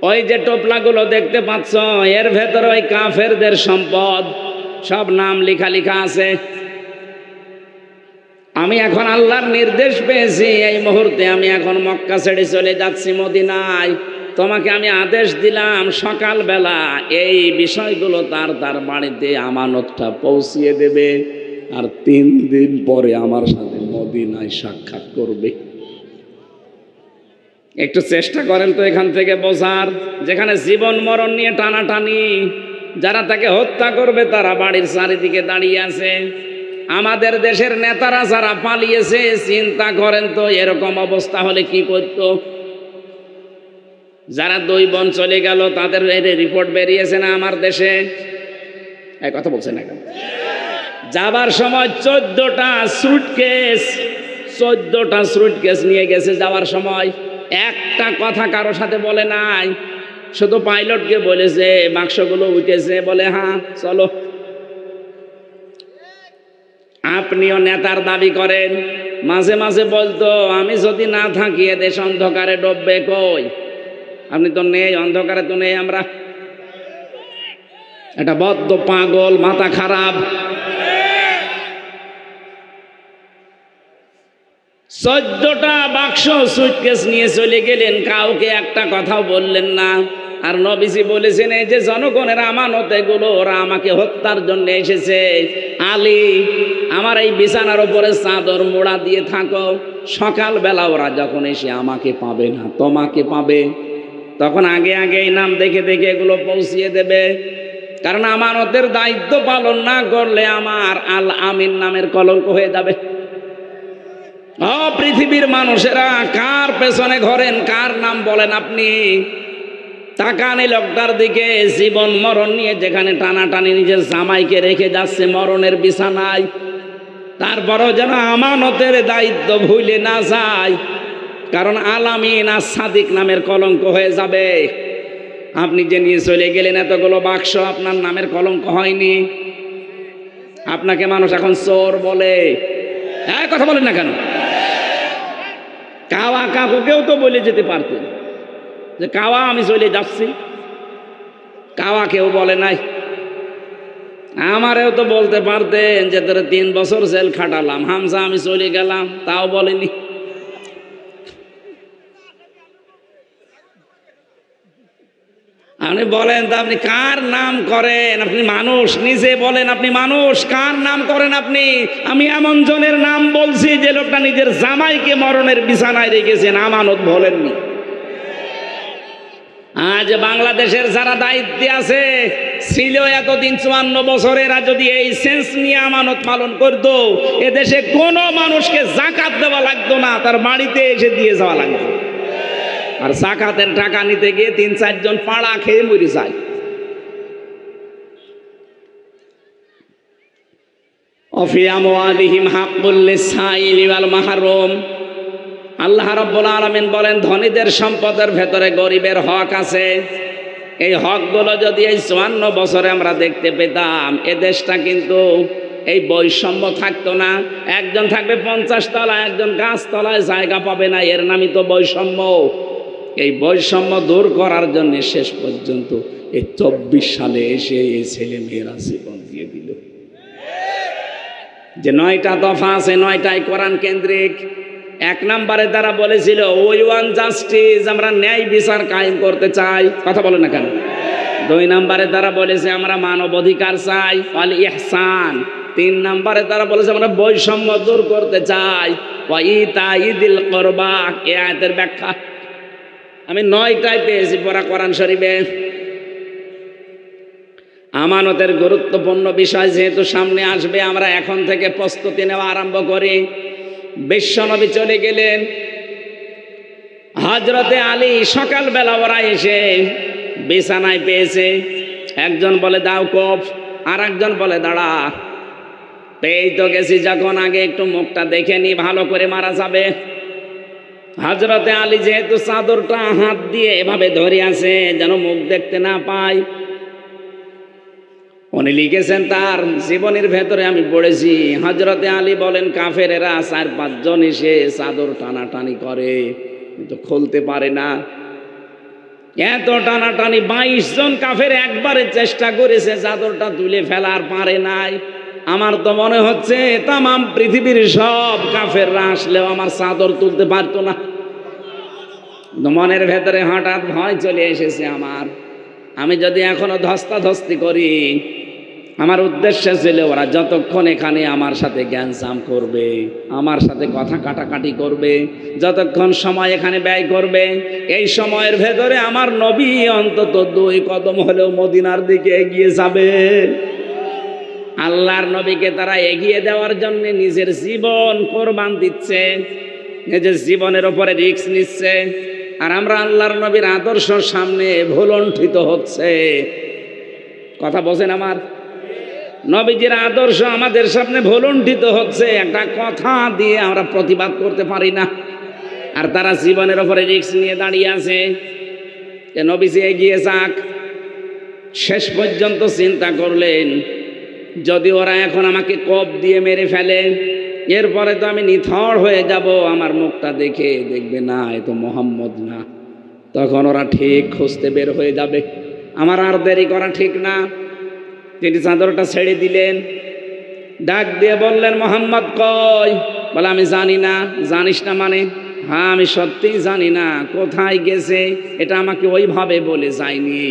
ওই যে টোপলাগুলো দেখতে পাচ্ছ, এর ভেতরে ওই কাফেরদের সম্পদ, সব নাম লেখা লেখা আছে। আমি এখন আল্লাহর নির্দেশ পেয়েছি, এই মুহূর্তে আমি এখন মক্কা ছেড়ে চলে যাচ্ছি মদিনায়। তোমাকে আমি আদেশ দিলাম সকালবেলা এই বিষয়গুলো তার বাড়িতে আমানতটা পৌঁছিয়ে দেবে, আর 3 দিন পরে আমার সাথে মদিনায় সাক্ষাৎ করবে। একটু চেষ্টা করেন তো এখান থেকে বোঝার। যেখানে জীবন মরণ নিয়ে টানাটানি, যারা তাকে হত্যা করবে তারা বাড়ির চারিদিকে দাঁড়িয়ে আছে। আমাদের দেশের নেতারা যারা পালিয়েছে, চিন্তা করেন তো এরকম অবস্থা হলে কি করত। যারা 2 বোন চলে গেল তাদের রিপোর্ট বেরিয়েছে না আমার দেশে? এই কথা বলছেন না কেন? যাবার সময় 14টা সুটকেস নিয়ে গেছে। যাওয়ার সময় একটা কথা কারো সাথে বলে নাই, শুধু পাইলটকে বলেছে বাক্সগুলো উঠেছে, বলে হ্যাঁ চলো। আপনিও নেতার দাবি করেন, মাঝে মাঝে বলতো আমি যদি না থাকি এদেশ অন্ধকারে ডুববে। কই আপনি তো নেই, অন্ধকারে তো নেই আমরা। এটা বদ্ধ পাগল, মাথা খারাপ। 14টা বাক্স সুটকেস নিয়ে চলে গেলেন, কাউকে একটা কথাও বললেন না। আর নবীজি বলেছেন এই যে জনগণের আমানত এগুলো, ওরা আমাকে হত্যার জন্য এসেছে। আলী, আমার এই বিছানার উপরে চাদর মোড়া দিয়ে থাকো, সকালবেলা ওরা যখন এসে আমাকে পাবে না তোমাকে পাবে, তখন আগে আগে এই নাম দেখে দেখে এগুলো পৌঁছিয়ে দেবে। কারণ আমানতের দায়িত্ব পালন না করলে আমার আল আমিন নামের কলঙ্ক হয়ে যাবে। পৃথিবীর মানুষেরা কার পেছনে ঘোরেন, কার নাম বলেন আপনি? তাকান এই লোকটার দিকে, জীবন মরণ নিয়ে যেখানে টানাটানি নিজের জামাইকে রেখে যাচ্ছে মরণের বিছানায়, তারপরও যেন আমানতের দায়িত্ব ভুলে না যায়। কারণ আলামিন আর সাদিক নামের কলঙ্ক হয়ে যাবে। আপনি যে নিয়ে চলে গেলেন এতগুলো বাক্স, আপনার নামের কলঙ্ক হয়নি? আপনাকে মানুষ এখন চোর বলে। কথা বলেন না কেন? কাওয়া কাকুকেও তো বলে যেতে পারতেন যে কাওয়া আমি চলে যাচ্ছি, কাওয়া কেউ বলে নাই। আমারেও তো বলতে পারতেন যে তোর 3 বছর জেল খাটালাম, হামজা আমি চলে গেলাম, তাও বলেনি। আপনি বলেন তো আপনি কার নাম করেন? আপনি মানুষ, নিজে বলেন আপনি মানুষ, কার নাম করেন আপনি? আমি এমন জনের নাম বলছি যে লোকটা নিজের জামাইকে মরণের বিছানায় রেখেছেন, আমানত বলেননি। আজ বাংলাদেশের যারা দায়িত্বে আছে, ছিল এতদিন 54 বছরেরা যদি এই সেন্স নিয়ে আমানত পালন করতো, এদেশে কোনো মানুষকে যাকাত দেওয়া লাগতো না, তার বাড়িতে এসে দিয়ে যাওয়া লাগতো। আর যাকাতের টাকা নিতে গিয়ে 3-4 জন পাড়া খেয়ে মরে যায়। অফি আমওয়ালিহিম হাক্কুল লিসাইলি ওয়াল মাহরুম। আল্লাহ রাব্বুল আলামিন বলেন ধনীদের সম্পদের ভেতরে গরিবের হক আছে। এই হকগুলো যদি এই 54 বছরে আমরা দেখতে পেতাম, এ দেশটা কিন্তু এই বৈষম্য থাকতো না। একজন থাকবে 50 তলায়, একজন গাছ তলায় জায়গা পাবে না, এর নামই তো বৈষম্য। এই বৈষম্য দূর করার জন্য শেষ পর্যন্ত এই 24 সালে এসে এই ছেলে মেয়েরা জীবন দিয়ে দিল। যে 9টা দফা আছে, 9টাই কোরআন কেন্দ্রিক। 1 নম্বরে তারা বলেছিল উই ওয়ান্ট জাস্টিস, আমরা ন্যায় বিচার কায়েম করতে চাই। কথা বলে না কেন? 2 নম্বরে তারা বলেছে আমরা মানবাধিকার চাই, ওয়াল ইহসান। 3 নম্বরে তারা বলেছে আমরা বৈষম্য দূর করতে চাই, ওয়া ইতাইদিল কুরবা। এই আয়াতের ব্যাখ্যা আমি 9টায় পেয়েছি পড়া কোরআন শরীফে। আমানতের গুরুত্বপূর্ণ বিষয় যেহেতু সামনে আসবে, আমরা এখন থেকে প্রস্তুতি নেওয়া আরম্ভ করি। বিশ্বনবী চলে গেলেন, হযরতে আলী সকালবেলা ওরা এসে বিছানায় পেয়েছে। একজন বলে দাও কোপ, আর একজন বলে দাঁড়া। পেয়ে তো গেছি যখন, আগে একটু মুখটা দেখে নি, ভালো করে মারা যাবে। হযরতে আলী যেহেতু চাদরটা হাত দিয়ে এভাবে ধরে আছে যেন মুখ দেখতে না পায়, উনি লিখেছেন তার জীবনের ভেতরে আমি পড়েছি, হযরতে আলী বলেন কাফেরেরা 4-5 জন এসে চাদর টানাটানি করে কিন্তু খুলতে পারে না। এত টানাটানি, 22 জন কাফের একবারে চেষ্টা করেছে চাদরটা তুলে ফেলার, পারে নাই। আমার তো মনে হচ্ছে তামাম পৃথিবীর সব কাফেররা আসলেও আমার চাদর তুলতে পারতো না। মনের ভেতরে হঠাৎ ভয় চলে এসেছে আমার, আমি যদি এখনো ধস্তাধস্তি করি আমার উদ্দেশ্য ছিল ওরা যতক্ষণ এখানে আমার সাথে জ্ঞানজাম করবে, আমার সাথে কথা কাটাকাটি করবে, যতক্ষণ সময় এখানে ব্যয় করবে, এই সময়ের ভেতরে আমার নবী অন্তত 2 কদম হলেও মদিনার দিকে এগিয়ে যাবে। আল্লাহর নবীকে তারা এগিয়ে দেওয়ার জন্য নিজের জীবন কোরবান দিচ্ছে, নিজের জীবনের উপরে রিস্ক নিচ্ছে। আর আমরা আল্লাহর নবীর আদর্শ সামনে ভুলণ্ঠিত হচ্ছে। কথা বলছেন আমার? নবীজির আদর্শ আমাদের সামনে ভুলণ্ঠিত হচ্ছে, একটা কথা দিয়ে আমরা প্রতিবাদ করতে পারি না। আর তারা জীবনের উপরে রিস্ক নিয়ে দাঁড়িয়ে আছে যে নবীজি এগিয়ে যাক। শেষ পর্যন্ত চিন্তা করলেন, যদি ওরা এখন আমাকে কোপ দিয়ে মেরে ফেলে, এরপরে তো আমি নিথর হয়ে যাব, আমার মুখটা দেখে দেখবে না এ তো মোহাম্মদ না, তখন ওরা ঠিক খুঁজতে বের হয়ে যাবে। আমার আর দেরি করা ঠিক না। তিনি চাদরটা ছেড়ে দিলেন, ডাক দিয়ে বললেন, মোহাম্মদ কই? বলে, আমি জানি না। জানিস না মানে? হ্যাঁ, আমি সত্যিই জানি না কোথায় গেছে, এটা আমাকে ওইভাবে বলে যায়নি।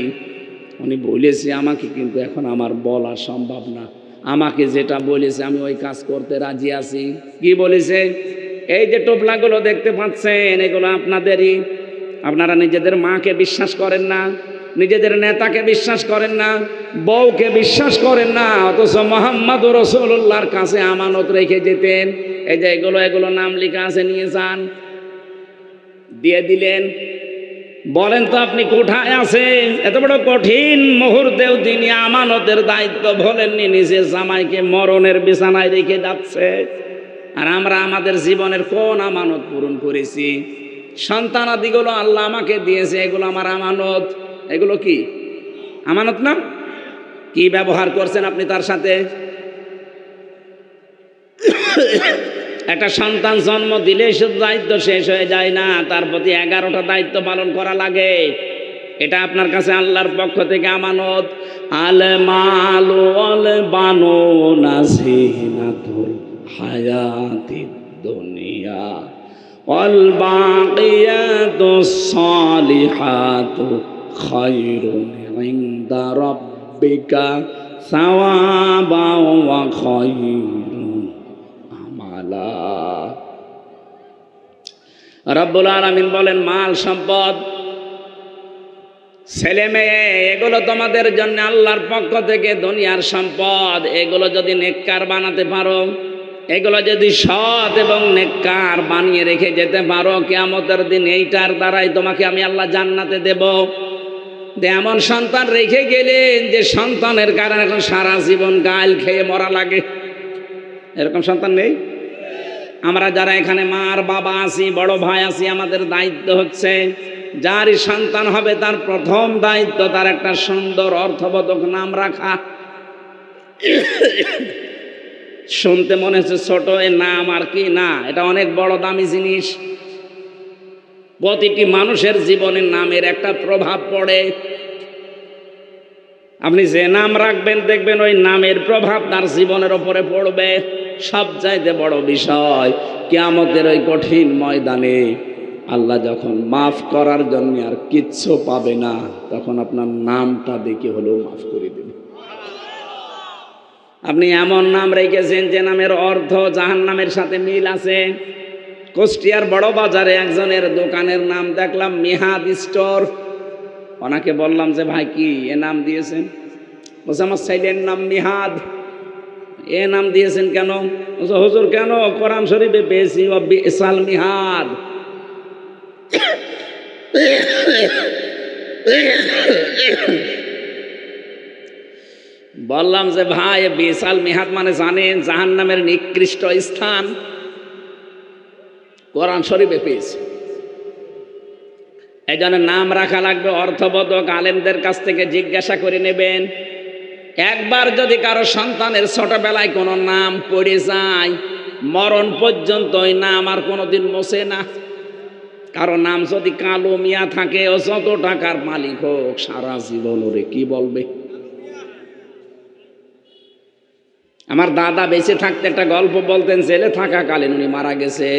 উনি বলেছে আমাকে, কিন্তু এখন আমার বলা সম্ভব না। আমাকে যেটা বলেছে আমি ওই কাজ করতে রাজি আছি। কি বলেছে? এই যে টোপলাগুলো দেখতে পাচ্ছেন, এগুলো আপনাদেরই। আপনারা নিজেদের মাকে বিশ্বাস করেন না, নিজেদের নেতাকে বিশ্বাস করেন না, বউকে বিশ্বাস করেন না, অথচ মুহাম্মদ রাসূলুল্লাহর কাছে আমানত রেখে যেতেন। এই যে এগুলো নাম লেখা আছে, নিয়ে যান। দিয়ে দিলেন। বলেন তো আপনি কোথায় আছেন? এত বড় কঠিন মুহূর্তেও তিনি আমানতের দায়িত্ব ভোলেননি, নিজের জামাইকে মরণের বিছানায় রেখে যাচ্ছে। আর আমরা আমাদের জীবনের কোন আমানত পূরণ করেছি? সন্তানাদিগুলো আল্লাহ আমাকে দিয়েছে, এগুলো আমার আমানত। এগুলো কি আমানত না? কি ব্যবহার করছেন আপনি তার সাথে? একটা সন্তান জন্ম দিলে শুধু দায়িত্ব শেষ হয়ে যায় না, তার প্রতি 11টা দায়িত্ব পালন করা লাগে। এটা আপনার কাছে আল্লাহর পক্ষ থেকে আমানত। আল মালু ওয়াল বানুনা যিনাতুল হায়াতিদ দুনিয়া ওয়াল বাকিয়াতুস সালিহাতু খায়রুন ইনদা রাব্বিকা সাওয়াবান ওয়া খায়রুন আমালা। রব্বুল আলামিন বলেন, মাল সম্পদ, ছেলে মেয়ে, এগুলো তোমাদের জন্য আল্লাহর পক্ষ থেকে দুনিয়ার সম্পদ। এগুলো যদি নেককার বানাতে পারো, এগুলো যদি সৎ এবং নেককার বানিয়ে রেখে যেতে পারো, কিয়ামতের দিন এইটার দ্বারাই তোমাকে আমি আল্লাহ জান্নাতে দেব। এমন সন্তান রেখে গেলেন যে সন্তানের কারণে এখন সারা জীবন গাল খেয়ে মরা লাগে। এরকম সন্তান নেই? আমরা যারা এখানে মার বাবা আছি, বড় ভাই আছি, আমাদের দায়িত্ব হচ্ছে যারই সন্তান হবে তার প্রথম দায়িত্ব তার একটা সুন্দর অর্থবোধক নাম রাখা। শুনতে মনে হচ্ছে ছোট, এ নাম আর কি না, এটা অনেক বড় দামি জিনিস। প্রতিটি মানুষের জীবনে নামের একটা প্রভাব পড়ে। আপনি যে নাম রাখবেন দেখবেন ওই নামের প্রভাব তার জীবনের উপরে পড়বে। সবচাইতে বড় বিষয়, কিয়ামতের ওই কঠিন ময়দানে আল্লাহ যখন মাফ করার জন্য আর কিচ্ছু পাবে না, তখন আপনার নামটা দেখে হলেও মাফ করে দেবে। আপনি এমন নাম রেখেছেন যে নামের অর্থ জাহান্নামের সাথে মিল আছে। কুষ্টিয়ার বড় বাজারে একজনের দোকানের নাম দেখলাম মিহাদ স্টোর। ওনাকে বললাম যে ভাই কি এ নাম দিয়েছেন? বলছে আমার ছেলের নাম মিহাদ। এ নাম দিয়েছেন কেন? বলছে হুজুর কেন, কোরআন শরীফে পেয়েছি বিসাল মিহাদ। বললাম যে ভাই বিসাল মিহাদ মানে জানেন জাহান্নামের নিকৃষ্ট স্থান, কোরআন শরীফে পেয়েছি। এই জন্য নাম রাখা লাগবে অর্থবোধক, আলেমদের কাছ থেকে জিজ্ঞাসা করে নেবেন। একবার যদি কারো সন্তানের ছোটবেলায় কোনো নাম পড়ে যায়, মরণ পর্যন্ত ওই নাম আর কোনোদিন মোছে না। কারো নাম যদি কালো মিয়া থাকে, ও যত টাকার মালিক হোক, সারা জীবন ওরে কি বলবে? আমার দাদা বেঁচে থাকতে একটা গল্প বলতেন, জেলে থাকাকালীন উনি মারা গেছে।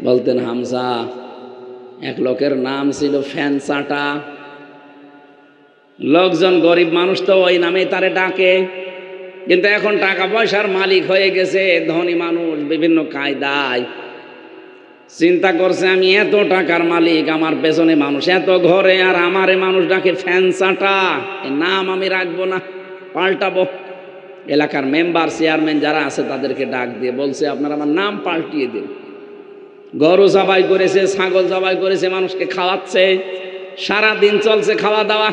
বলতেন হামজা, এক লোকের নাম ছিল ফ্যানসাটা। লোকজন গরিব মানুষ তো ওই নামে তারে ডাকে। কিন্তু এখন টাকা পয়সার মালিক হয়ে গেছে, ধনী মানুষ, বিভিন্ন কায়দায় চিন্তা করছে আমি এত টাকার মালিক, আমার পেছনে মানুষ এত ঘরে, আর আমারে মানুষ ডাকে ফ্যানসাটা, এ নাম আমি রাখবো না, পাল্টাবো। এলাকার মেম্বার চেয়ারম্যান যারা আছে তাদেরকে ডাক দিয়ে বলছে আপনারা আমার নাম পাল্টিয়ে দিন। গরু জবাই করেছে, ছাগল জবাই করেছে, মানুষকে খাওয়াচ্ছে, সারা দিন চলছে খাওয়া দাওয়া।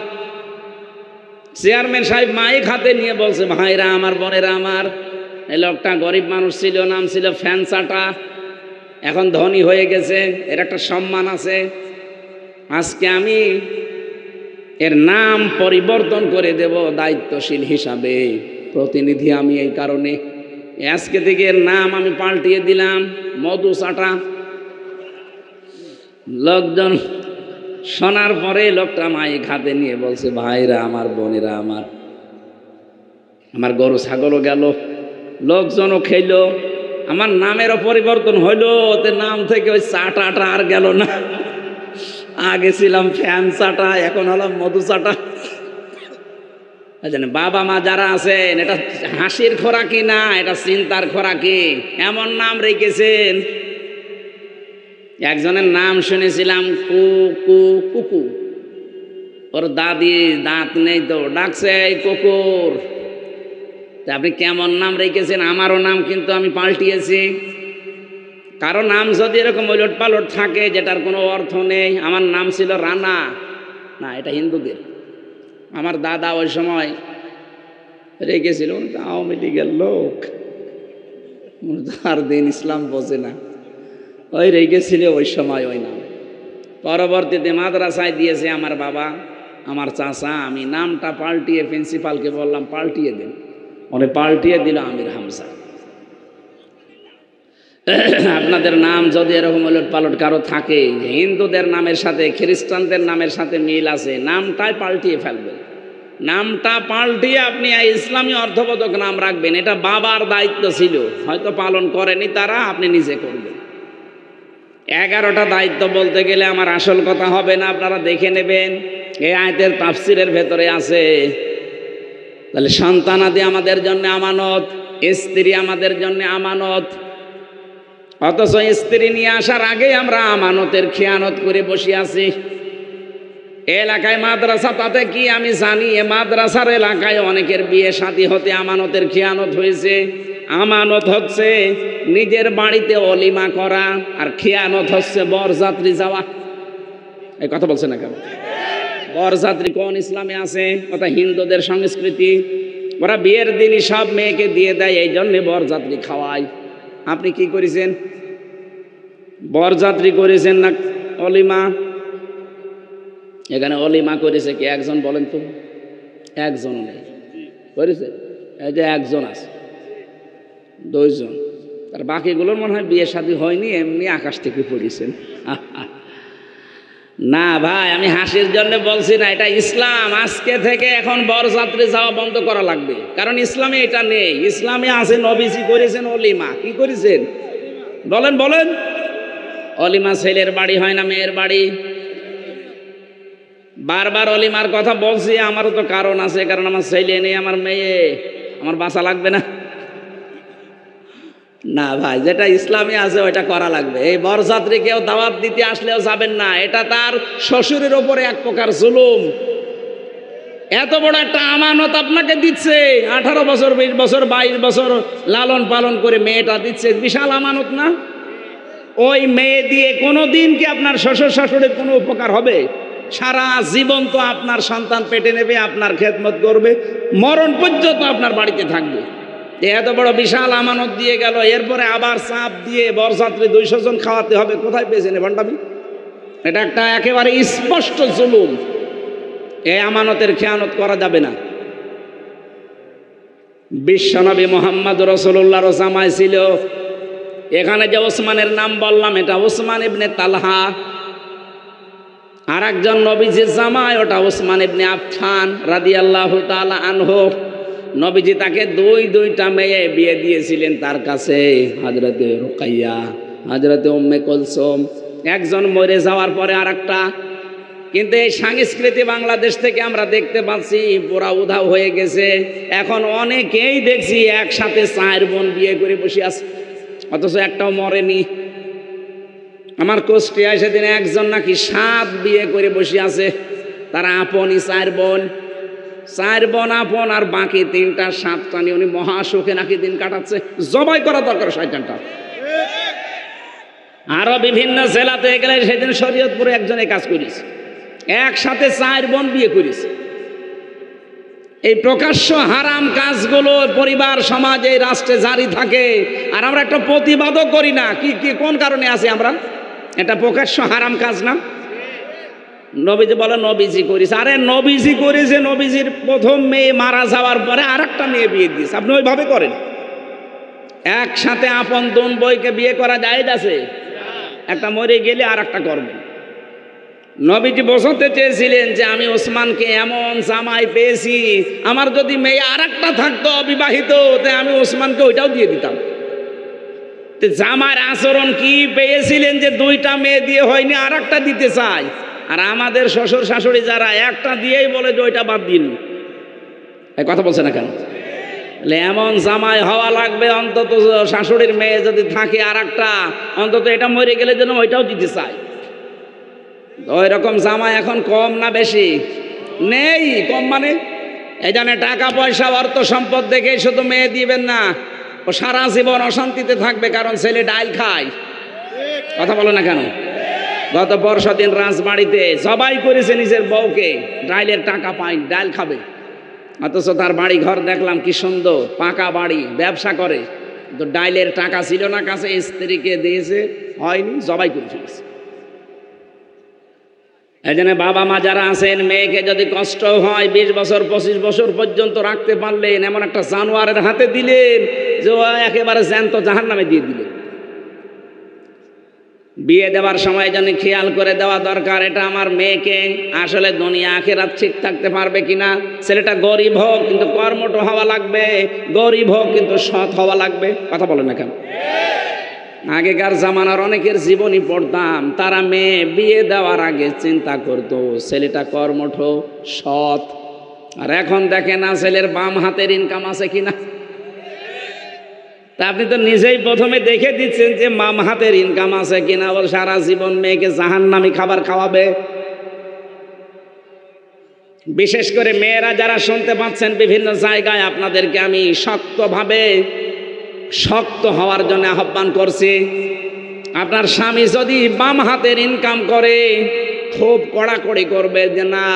চেয়ারম্যান সাহেব মাইক হাতে নিয়ে বলছে ভাইরা আমার, বোনেরা আমার, এই লোকটা গরিব মানুষ ছিল, নাম ছিল ফ্যানসাটা, এখন ধনী হয়ে গেছে, এর একটা সম্মান আছে, আজকে আমি এর নাম পরিবর্তন করে দেব দায়িত্বশীল হিসাবে, প্রতিনিধি আমি, এই কারণে আজকে থেকে এর নাম আমি পাল্টিয়ে দিলাম মধুচাটা। লোকজন শোনার পরে লোকটা মাইক হাতে নিয়ে বলছে ভাইরা আমার, বোনেরা আমার, আমার গরু ছাগলও গেল, লোকজনও খেলো, আমার নামেরও পরিবর্তন হইল, ওতে নাম থেকে ওই চাটাটা আর গেল না, আগে ছিলাম ফ্যান চাটা, এখন হলাম মধু চাটা। বাবা মা যারা আছেন, এটা হাসির খোরাকি না, এটা চিন্তার খোরাকি, এমন নাম রেখেছেন। একজনের নাম শুনেছিলাম কুকু, ওর দাদি দাঁত নেই তো ডাকছে এই কুকুর। আপনি কেমন নাম রেখেছেন? আমারও নাম কিন্তু আমি পাল্টিয়েছি। কারো নাম যদি এরকম ওলট পালট থাকে যেটার কোনো অর্থ নেই, আমার নাম ছিল রানা, না এটা হিন্দুদের। আমার দাদা ওই সময় রেখেছিল, আওয়ামী লীগের লোক, আর দিন ইসলাম বোঝে না, ওই রেখেছিল ওই সময় ওই নাম। পরবর্তীতে মাদ্রাসায় দিয়েছে আমার বাবা, আমার চাচা, আমি নামটা পাল্টিয়ে প্রিন্সিপালকে বললাম পাল্টিয়ে দিন, উনি পাল্টিয়ে দিল আমির হামজা। আপনাদের নাম যদি এরকম ওলট পালট কারো থাকে, হিন্দুদের নামের সাথে খ্রিস্টানদের নামের সাথে মিল আছে, নামটাই পাল্টিয়ে ফেলবেন, নামটা পাল্টিয়ে আপনি ইসলামী অর্থবোধক নাম রাখবেন। এটা বাবার দায়িত্ব ছিল, হয়তো পালন করেনি তারা, আপনি নিজে করবেন। 11টা দায়িত্ব বলতে গেলে আমার আসল কথা হবে না, আপনারা দেখে নেবেন, এই আয়াতের তাফসিরের ভেতরে আছে। তাহলে সন্তানাদি আমাদের জন্য আমানত, স্ত্রী আমাদের জন্য আমানত, অথচ স্ত্রী নিয়ে আসার আগে আমরা আমানতের খেয়ানত করে বসে আছি। এলাকায় মাদ্রাসা, তাতে কি আমি জানি, এ মাদ্রাসার এলাকায় অনেকের বিয়ে শাদী হতে আমানতের খেয়ানত হয়েছে। আমানত হচ্ছে নিজের বাড়িতে অলিমা করা, আর খেয়ানত হচ্ছে বরযাত্রী যাওয়া। এই কথা বলছে না কেন? বরযাত্রী কোন ইসলামে আছে? কথা হিন্দুদের সংস্কৃতি, ওরা বিয়ের দিনই সব মেয়েকে দিয়ে দেয়, এই জন্যে বরযাত্রী খাওয়ায়। আপনি কি করেছেন? বরযাত্রী করেছেন না অলিমা? এখানে অলিমা করেছে কি একজন বলেন তো? একজন নেই করেছে, এই যে একজন আছে, 2 জন, তার বাকিগুলোর মনে হয় বিয়ে শাদী হয়নি, এমনি আকাশ থেকে পড়েছেন। না ভাই, আমি হাসির জন্য বলছি না, এটা ইসলাম। আজকে থেকে এখন বরযাত্রী যাওয়া বন্ধ করা লাগবে, কারণ ইসলামে এটা নেই। ইসলামে আছে নবীজি করেছেন অলিমা। কি করেছেন বলেন? বলেন। অলিমা ছেলের বাড়ি হয় না মেয়ের বাড়ি? বারবার অলিমার কথা বলছি, আমারও তো কারণ আছে, কারণ আমার ছেলে নেই, আমার মেয়ে, আমার বাঁচা লাগবে না। না ভাই, যেটা ইসলামে আছে ওইটা করা লাগবে। এই বরযাত্রী কেউ দাওয়াত দিতে আসলেও যাবেন না, এটা তার শ্বশুরের ওপরে এক প্রকার জুলুম। এত বড় একটা আমানত আপনাকে দিচ্ছে, 18 বছর, 20 বছর, 22 বছর লালন পালন করে মেয়েটা দিচ্ছে, বিশাল আমানত না? ওই মেয়ে দিয়ে কোনো দিন কি আপনার শ্বশুর শাশুড়ির কোনো উপকার হবে? সারা জীবন তো আপনার সন্তান পেটে নেবে, আপনার খেদমত করবে, মরণ পর্যন্ত আপনার বাড়িতে থাকবে। এত বড় বিশাল আমানত দিয়ে গেল, এরপরে আবার চাপ দিয়ে বরযাত্রী 200 জন খাওয়াতে হবে। কোথায় পেয়েছেন ভণ্ডামি? এটা একটা একেবারে স্পষ্ট জুলুম। এই আমানতের খেয়ানত করা যাবে না। বিশ্বনবী মুহাম্মদ রাসূলুল্লাহর জামাই ছিল। এখানে যে ওসমানের নাম বললাম, এটা ওসমান ইবনে তালহা। আর একজন নবীজির জামাই, ওটা ওসমান ইবনে আফফান রাদিয়াল্লাহু তাআলা আনহু। নবীজি তাকে 2টা মেয়ে বিয়ে দিয়েছিলেন তার কাছে, হযরতে রুকাইয়া, হযরতে উম্মে কুলসুম। একজন মরে যাওয়ার পরে আরেকটা, কিন্তু এই সংস্কৃতি বাংলাদেশ থেকে আমরা দেখতে পাচ্ছি পুরা উধাও হয়ে গেছে। এখন অনেকেই দেখছি একসাথে 4 বোন বিয়ে করে বসে আছে, অথচ একটাও মরেনি। আমার কুষ্টিয়ায় সেদিন একজন নাকি 7 বিয়ে করে বসে আছে, তারা আপনই 4 বোন। 4 বোন আপন, আর বাকি 3টা 7টা নিয়ে উনি মহাসুখে নাকি দিন কাটাচ্ছে। জবাই করা দরকার শয়তানটা। আরো বিভিন্ন জেলাতে গেলে সেদিন শরীয়তপুরে একজনে কাজ করিস, একসাথে 4 বোন বিয়ে করিস। এই প্রকাশ্য হারাম কাজগুলো পরিবার সমাজ এই রাষ্ট্রে জারি থাকে, আর আমরা একটা প্রতিবাদও করি না। কি কোন কারণে আছে আমরা? এটা প্রকাশ্য হারাম কাজ না? নবীজি বলে নবীজি করিস। আরে নবীজি করেছে, নবীজির প্রথম মেয়ে মারা যাওয়ার পরে আরেকটা মেয়ে বিয়ে দিস, আপনি ওইভাবে করেন। একসাথে আপন 2 বইকে বিয়ে করা জায়েজ আছে? একটা মরে গেলে আর একটা করবেন। নবীজি বোঝাতে চেয়েছিলেন যে আমি ওসমানকে এমন জামাই পেয়েছি, আমার যদি মেয়ে আরেকটা থাকতো অবিবাহিত, তাই আমি ওসমানকে ওইটাও দিয়ে দিতাম। জামার আচরণ কি পেয়েছিলেন যে 2টা মেয়ে দিয়ে হয়নি, আরেকটা দিতে চাই। আর আমাদের শ্বশুর শাশুড়ি যারা একটা দিয়েই বলে যে ওইটা বাদ দিন। এই কথা বলছে না কেন? এমন জামাই হওয়া লাগবে, অন্তত শাশুড়ির মেয়ে যদি থাকে আরেকটা, অন্তত এটা মরে গেলে যেন ওইটাও দিতে চাই। ওই রকম জামাই এখন কম না বেশি? নেই, কম মানে এই জন্য টাকা পয়সা অর্থ সম্পদ দেখে শুধু মেয়ে দিবেন না, ও সারা জীবন অশান্তিতে থাকবে, কারণ ছেলে ডাইল খায়। কথা বলো না কেন? গত বর্ষা দিন রাজবাড়িতে জবাই করেছে নিজের বউকে, ডাইলের টাকা পাই, ডাইল খাবে। অথচ তার বাড়ি ঘর দেখলাম কি সুন্দর, পাকা বাড়ি, ব্যবসা করে, তো ডাইলের টাকা ছিল না কাছে, স্ত্রীকে দিয়েছে, হয়নি, জবাই করে ফেলেছে। এই জন্য বাবা মা যারা আছেন, মেয়েকে যদি কষ্ট হয় 20 বছর 25 বছর পর্যন্ত রাখতে পারলেন, এমন একটা জানোয়ারের হাতে দিলেন যে ও একেবারে জ্যান্ত জাহান্নামে দিয়ে দিলেন। বিয়ে দেওয়ার সময় যেন খেয়াল করে দেওয়া দরকার, এটা আমার মেয়েকে আসলে দুনিয়া আখিরাত ঠিক থাকতে পারবে কিনা। ছেলেটা গরিব হোক কিন্তু কর্মঠ হওয়া লাগবে, গরিব হোক কিন্তু সৎ হওয়া লাগবে। কথা বলে না কেন? আগেকার জামানার অনেকের জীবনী পড়তাম, তারা মেয়ে বিয়ে দেওয়ার আগে চিন্তা করতো ছেলেটা কর্মঠ সৎ। আর এখন দেখে না ছেলের বাম হাতের ইনকাম আছে কিনা। তা আপনি তো নিজেই প্রথমে দেখে দিচ্ছেন যে বাম হাতের ইনকাম আছে কিনা, বল সারা জীবন মেয়েকে জাহান্নামী খাবার খাওয়াবে। বিশেষ করে মেয়েরা যারা শুনতে পাচ্ছেন বিভিন্ন জায়গায়, আপনাদেরকে আমি শক্ত হওয়ার জন্য আহ্বান করছি। আপনার স্বামী যদি বাম হাতের ইনকাম করে, খুব কড়াকড়ি করবে যে না,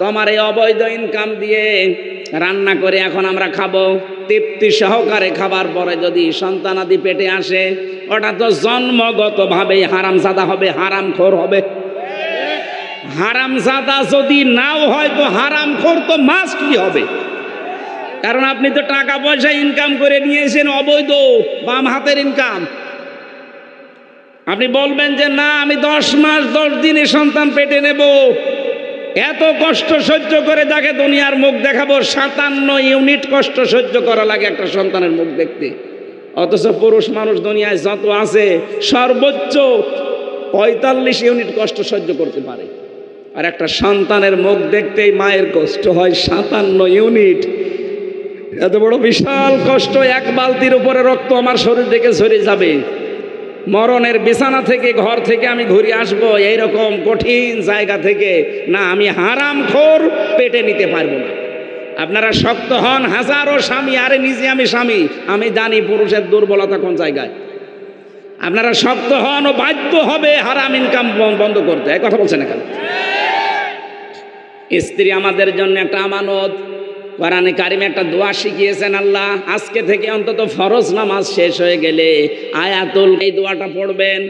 তোমার এই অবৈধ ইনকাম দিয়ে রান্না করে এখন আমরা খাবো, তৃপ্তি সহকারে খাবার পরে যদি সন্তানাদি পেটে আসে, ওটা তো জন্মগতভাবেই হারামজাদা হবে, হারামখোর হবে। হারামজাদা যদি নাও হয় তো হারামখোর তো মাস্ট কি হবে, কারণ আপনি তো টাকা পয়সা ইনকাম করে নিয়েছেন অবৈধ বাম হাতের ইনকাম। আপনি বলবেন যে না, আমি 10 মাস 10 দিনে সন্তান পেটে নেব, এত কষ্ট সহ্য করে যাকে দুনিয়ার মুখ দেখাবো। 57 ইউনিট কষ্ট সহ্য করা লাগে একটা সন্তানের মুখ দেখতে, অথচ পুরুষ মানুষ দুনিয়ায় যত আছে সর্বোচ্চ 45 ইউনিট কষ্ট সহ্য করতে পারে। আর একটা সন্তানের মুখ দেখতেই মায়ের কষ্ট হয় 57 ইউনিট। এত বড় বিশাল কষ্ট, 1 বালতির উপরে রক্ত আমার শরীর থেকে ঝরে যাবে, মরণের বিছানা থেকে ঘর থেকে আমি ঘুরে আসবো, এইরকম কঠিন জায়গা থেকে না, আমি হারামখোর পেটে নিতে পারবো না। আপনারা শক্ত হন। হাজারো স্বামী, আরে নিজে আমি স্বামী, আমি জানি পুরুষের দুর্বলতা কোন জায়গায়। আপনারা শক্ত হন ও বাধ্য হবে হারাম ইনকাম বন্ধ করতে। এই কথা বলছেন না কেন? স্ত্রী আমাদের জন্য একটা আমানত। কোরআনে কারিমে একটা দোয়া শিখিয়েছেন আল্লাহ, আজকে থেকে অন্তত ফরজ নামাজ শেষ হয়ে গেলে আয়াতুল এই দোয়াটা পড়বেন,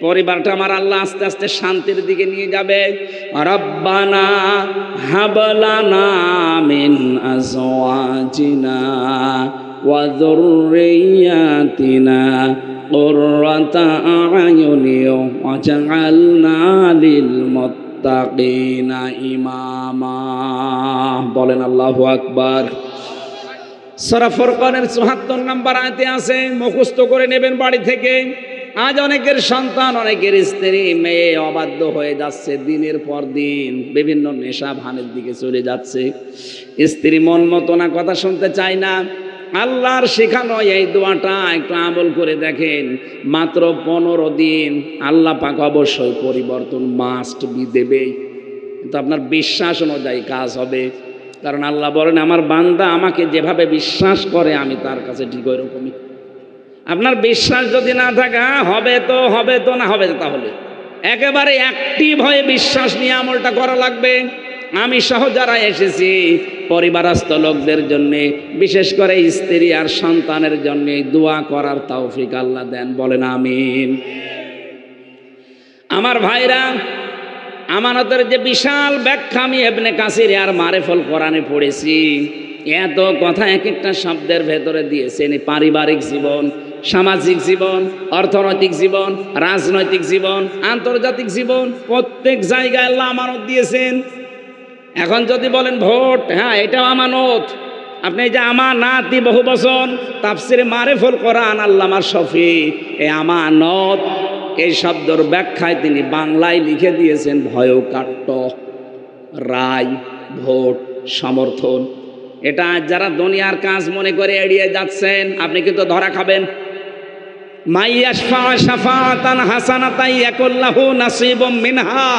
পরিবারটা আমার আল্লাহ আস্তে আস্তে শান্তির দিকে নিয়ে যাবে। রব্বানা হাবলানা মিন আজওয়াজিনা ওয়া যুররিয়াতিনা কুররাতা আ'য়ুনি ওয়াজআলনা লিল মুত্তাকিনা ইমামা। বলেন আল্লাহু আকবার। সূরা ফুরকানের ৭৪ নম্বর আয়াতে আছে, মুখস্থ করে নেবেন বাড়ি থেকে। আজ অনেকের সন্তান, অনেকের স্ত্রী মেয়ে অবাধ্য হয়ে যাচ্ছে, দিনের পর দিন বিভিন্ন নেশা ভানের দিকে চলে যাচ্ছে। স্ত্রী মন মতো না, কথা শুনতে চায় না। আল্লাহর শেখানো এই দোয়াটা একটু আমল করে দেখেন, মাত্র 15 দিন আল্লাহ পাক অবশ্যই পরিবর্তন মাস্ট বি দেবেই, কিন্তু আপনার বিশ্বাস অনুযায়ী কাজ হবে। কারণ আল্লাহ বলেন, আমার বান্দা আমাকে যেভাবে বিশ্বাস করে আমি তার কাছে ঠিক ওই রকমই। আপনার বিশ্বাস যদি না থাকে, হবে তো হবে তো, না হবে তাহলে একেবারে অ্যাক্টিভ হয়ে বিশ্বাস নিয়ে আমলটা করা লাগবে। আমি সহ যারা এসেছি পরিবারস্থ লোকদের জন্যে, বিশেষ করে স্ত্রী আর সন্তানের জন্যে দোয়া করার তৌফিক আল্লাহ দেন, বলেন আমিন। আমার ভাইরা, আমানতের যে বিশাল ব্যাখ্যা আমি ইবনে কাসির আর মারিফুল কোরআনে পড়েছি, এত কথা এক একটা শব্দের ভেতরে দিয়েছেন। পারিবারিক জীবন, সামাজিক জীবন, অর্থনৈতিক জীবন, রাজনৈতিক জীবন, আন্তর্জাতিক জীবন, প্রত্যেক জায়গায় আল্লাহ আমানত দিয়েছেন। এখন যদি বলেন ভোট, হ্যাঁ এটাও আমানত। আপনি যে আমানাতি বহু বচন, তাফসিরে মারিফুল কোরআন আল্লামা শফি এই আমানত এই শব্দের ব্যাখ্যায় তিনি বাংলায় লিখে দিয়েছেন ভয়কাট্য, রায়, ভোট, সমর্থন। এটা যারা দুনিয়ার কাজ মনে করে এড়িয়ে যাচ্ছেন, আপনি কিন্তু ধরা খাবেন। মাইয়াশফা শাফাতান হাসানাতান ইয়াকুল্লাহু নাসিবুম মিনহা,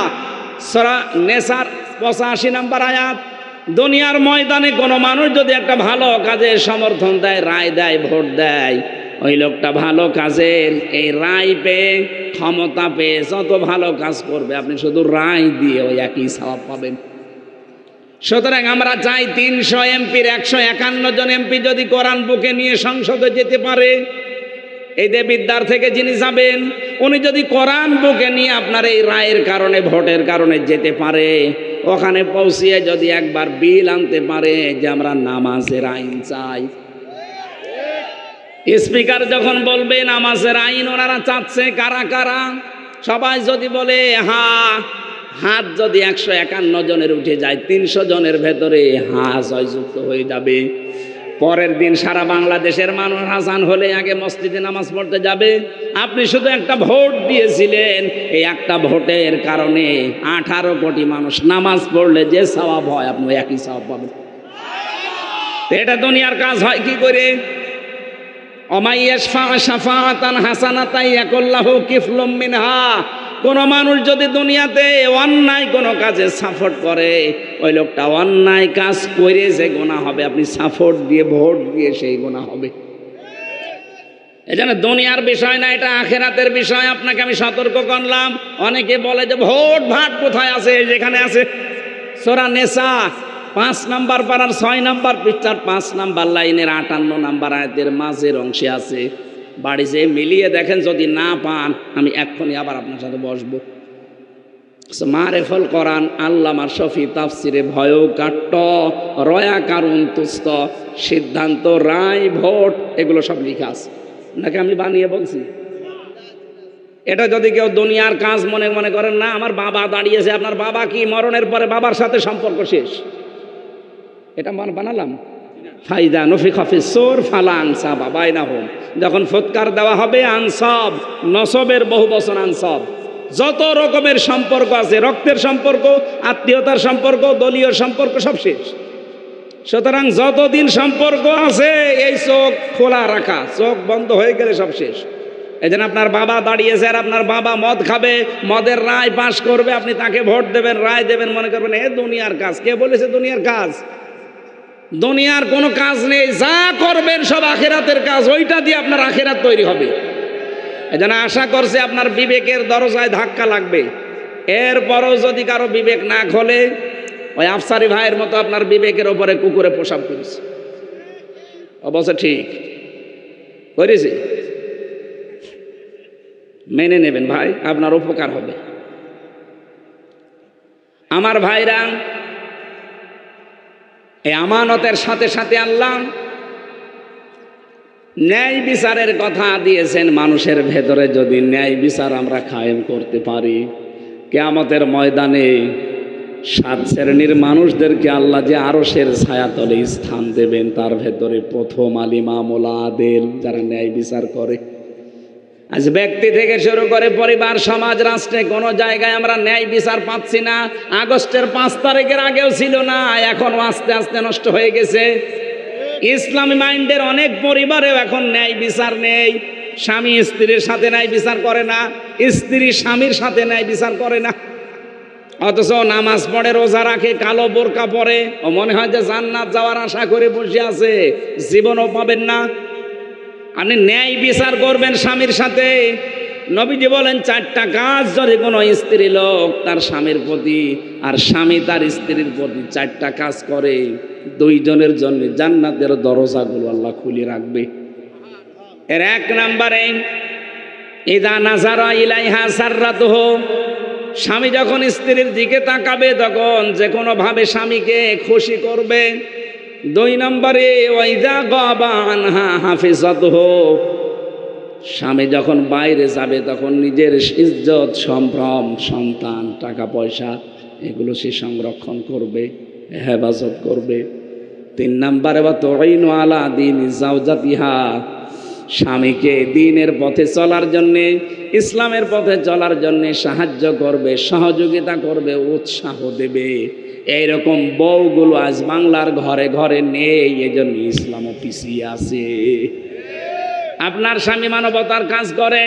সূরা নেসার 85 নম্বর আয়াত। দুনিয়ার ময়দানে কোনো মানুষ যদি একটা ভালো কাজে সমর্থন দেয়, রায় দেয়, ভোট দেয়, ওই লোকটা ভালো কাজের এই রায় পেয়ে, ক্ষমতা পেয়ে যত ভালো কাজ করবে আপনি শুধু রায় দিয়ে ওই একই সওয়াব পাবেন। সুতরাং আমরা চাই 300 এমপির 151 জন এমপি যদি কোরআন বুকে নিয়ে সংসদে যেতে পারে, এই দেবিদ্বার থেকে যিনি যাবেন উনি যদি কোরআন বুকে নিয়ে আপনার এই রায়ের কারণে, ভোটের কারণে যেতে পারে, ওখানে পৌঁছিয়ে যদি একবার বিল আনতে পারে যে আমরা নামাজের আইন চাই, স্পিকার যখন বলবে নামাজের আইন ওনারা চাচ্ছে, কারা কারা, সবাই যদি বলে হ্যাঁ, হাত যদি 151 জনের উঠে যায়, 300 জনের ভেতরে হ্যাঁ জয়যুক্ত হয়ে যাবে। পরের দিন সারা বাংলাদেশের মানুষ আযান হলে আগে মসজিদে নামাজ পড়তে যাবে। আপনি শুধু একটা ভোট দিয়েছিলেন, এই একটা ভোটের কারণে 18 কোটি মানুষ নামাজ পড়লে যে সওয়াব হয় আপনি একই সওয়াব পাবেন। এটা দুনিয়ার কাজ হয় কি করে? অমাইয়াশফা শাফাতান হাসানাতান ইয়াকুল্লাহু কিফলুম মিনহা, কোন মানুষ যদি দুনিয়াতে অন্যায় কোনো কাজে সাপোর্ট করে, ওই লোকটা অন্যায় কাজ করে যে গুনাহ হবে, আপনি সাপোর্ট দিয়ে, ভোট দিয়ে সেই গুনাহ হবে। এজন্য দুনিয়ার বিষয় না, এটা আখিরাতের বিষয়। আপনাকে আমি সতর্ক করলাম। অনেকে বলে যে ভোট ভাট কোথায় আছে, যেখানে আছে। সূরা নিসা 5 নম্বর পারার 6 নম্বর পৃষ্ঠার 5 নম্বর লাইনের 58 নম্বর আয়াতের মাঝের অংশে আছে। বাড়ি যেয়ে মিলিয়ে দেখেন, যদি না পান আমি এক্ষুনি আবার আপনার সাথে বসবো। মারিফুল কোরআন আল্লামা শফি তাফসিরে ভয়কাট্য, রয়া কারণ তুস্ত, সিদ্ধান্ত, রায়, ভোট, এগুলো সব লেখা আছে। নাকি আমি বানিয়ে বলছি? এটা যদি কেউ দুনিয়ার কাজ মনে মনে করেন, না আমার বাবা দাঁড়িয়েছে, আপনার বাবা কি মরণের পরে বাবার সাথে সম্পর্ক শেষ? এটা বানালাম। ফাইদা নফিখা ফিস সূর ফালা আনসাবা বাইনাহুম, যখন ফুৎকার দেওয়া হবে, আনসাব, নসবের বহু বচন আনসাব, যত রকমের সম্পর্ক আছে, রক্তের সম্পর্ক, আত্মীয়তার সম্পর্ক, দলীয় সম্পর্ক, সব শেষ। সুতরাং যতদিন সম্পর্ক আছে এই চোখ খোলা রাখা, চোখ বন্ধ হয়ে গেলে সব শেষ। এই জন্য আপনার বাবা দাঁড়িয়েছে আর আপনার বাবা মদ খাবে, মদের রায় পাশ করবে, আপনি তাকে ভোট দেবেন, রায় দেবেন, মনে করবেন এ দুনিয়ার কাজ। কে বলেছে দুনিয়ার কাজ? দুনিয়ার কোনো কাজ নেই, যা করবেন সব আখিরাতের কাজ, ওইটা দিয়ে আপনার আখিরাত তৈরি হবে। এজন্য আশা করছে আপনার বিবেকের দরজায় ধাক্কা লাগবে। এরপরও যদি কারো বিবেক না খোলে, ওই আফসারি ভাইয়ের মতো আপনার বিবেকের ওপরে কুকুরে প্রসাব করেছে, অবশ্য ঠিক করেছে, মেনে নেবেন ভাই, আপনার উপকার হবে। আমার ভাইরা, এই আমানতের সাথে সাথে আল্লাহ ন্যায় বিচারের কথা দিয়েছেন। মানুষের ভেতরে যদি ন্যায় বিচার আমরা কায়েম করতে পারি, কিয়ামতের ময়দানে 7 শ্রেণীর মানুষদেরকে আল্লাহ যে আরশের ছায়াতলে স্থান দেবেন, তার ভেতরে প্রথম আল ইমামুল আদেল, যারা ন্যায় বিচার করে। আজ ব্যক্তি থেকে শুরু করে পরিবার, সমাজ, রাষ্ট্রে কোনো জায়গায় আমরা ন্যায় বিচার পাচ্ছি না। আগস্টের 5 তারিখের আগেও ছিল না, এখনও আস্তে আস্তে নষ্ট হয়ে গেছে। ইসলামী মাইন্ডের অনেক পরিবারেও এখন ন্যায় বিচার নেই। স্বামী স্ত্রীর সাথে ন্যায় বিচার করে না, স্ত্রী স্বামীর সাথে ন্যায় বিচার করে না। অথচ নামাজ পড়ে, রোজা রাখে, কালো বোরকা পরে, ও মনে হয় যে জান্নাত যাওয়ার আশা করে বসে আছে, জীবনও পাবেন না। আপনি ন্যায় বিচার করবেন স্বামীর সাথে। নবীজি বলেন 4টা কাজ যদি কোনো স্ত্রী লোক তার স্বামীর প্রতি আর স্বামী তার স্ত্রীর প্রতি 4টা কাজ করে, 2 জনের জন্য জান্নাতের দরজাগুলো আল্লাহ খুলে রাখবে। এর 1 নম্বরে ইদা নাজারা ইলাইহা সাররাতুহু, স্বামী যখন স্ত্রীর দিকে তাকাবে তখন যে কোনো ভাবে স্বামীকে খুশি করবে। 2 নম্বরে ওয়াইদা গাবা আনহা হাফিজাতুহু, স্বামী যখন বাইরে যাবে তখন নিজের ইজ্জত, সম্ভ্রম, সন্তান, টাকা পয়সা এগুলো সে সংরক্ষণ করবে, হেফাজত করবে। 3 নম্বরে ওয়া তুইনু আলা দীনি যাওজাতিহা, স্বামীকে দ্বীনের পথে চলার জন্যে, ইসলামের পথে চলার জন্যে সাহায্য করবে, সহযোগিতা করবে, উৎসাহ দেবে। এইরকম বউগুলো আজ বাংলার ঘরে ঘরে নেই, এজন্য ইসলামও পিছিয়ে আছে। আপনার স্বামী মানবতার কাজ করে,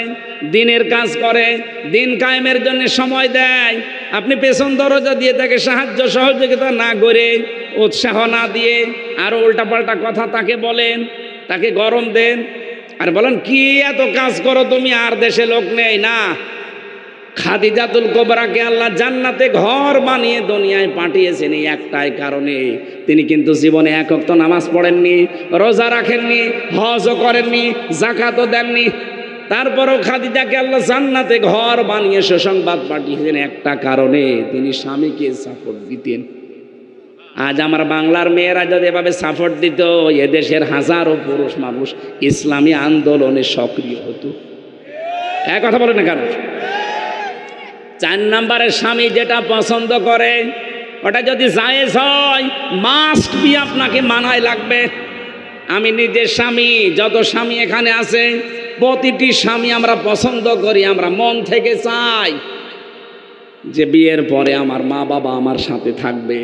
দ্বীনের কাজ করে, দ্বীন কায়েমের জন্য সময় দেয়, আপনি পেছন দরজা দিয়ে তাকে সাহায্য সহযোগিতা না করে, উৎসাহ না দিয়ে আরো উল্টাপাল্টা কথা তাকে বলেন, তাকে গরম দেন আর বলেন কি এত কাজ করো তুমি, আর দেশে লোক নেই না। খাদিজাতুল কুবরাকে আল্লাহ জান্নাতে ঘর বানিয়ে দুনিয়ায় পাঠিয়েছেন এই একটাই কারণে। তিনি কিন্তু জীবনে 1 ওয়াক্ত নামাজ পড়েননি, রোজা রাখেননি, হজও করেননি, যাকাতও দেননি। তারপরও খাদিজাকে আল্লাহ জান্নাতে ঘর বানিয়ে সুসংবাদ পাঠিয়েছেন একটা কারণে, তিনি স্বামীকে সাপোর্ট দিতেন। আজ আমার বাংলার মেয়েরা যদি এভাবে সাপোর্ট দিত, এদেশের হাজারো পুরুষ মানুষ ইসলামী আন্দোলনে সক্রিয় হতো। এক কথা বলে না কেন? 4 নম্বরে স্বামী যেটা পছন্দ করে ওটা যদি জায়েজ হয়, মাস্ট বি আপনাকে মানায় লাগবে। আমি নিজের স্বামী, যত স্বামী এখানে আছে প্রতিটি স্বামী আমরা পছন্দ করি, আমরা মন থেকে চাই যে বিয়ের পরে আমার মা বাবা আমার সাথে থাকবে।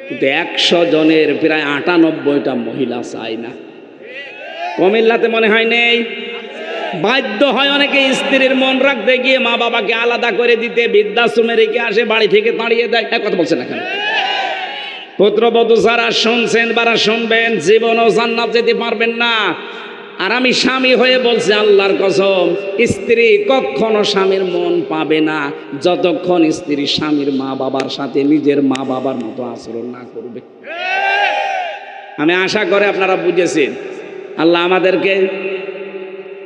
কিন্তু 100 জনের প্রায় 98টা মহিলা চায় না। কুমিল্লাতে মনে হয় নেই, বাধ্য হয় অনেকে স্ত্রীর মন রাখতে গিয়ে মা বাবাকে আলাদা করে দিতে, বৃদ্ধাশ্রমে রেখে আসে, বাড়ি থেকে তাড়িয়ে দেয়। এক কথা বলছেন না কেন? পুত্রবধূ যারা শুনছেন বা শুনবেন, জীবনও জান্নাত যেতে পারবেন না। আর আমি স্বামী হয়ে বলছি আল্লাহর কসম, স্ত্রী কখনো স্বামীর মন পাবে না যতক্ষণ স্ত্রী স্বামীর মা বাবার সাথে নিজের মা বাবার মতো আচরণ না করবে। আমি আশা করে আপনারা বুঝেছেন। আল্লাহ আমাদেরকে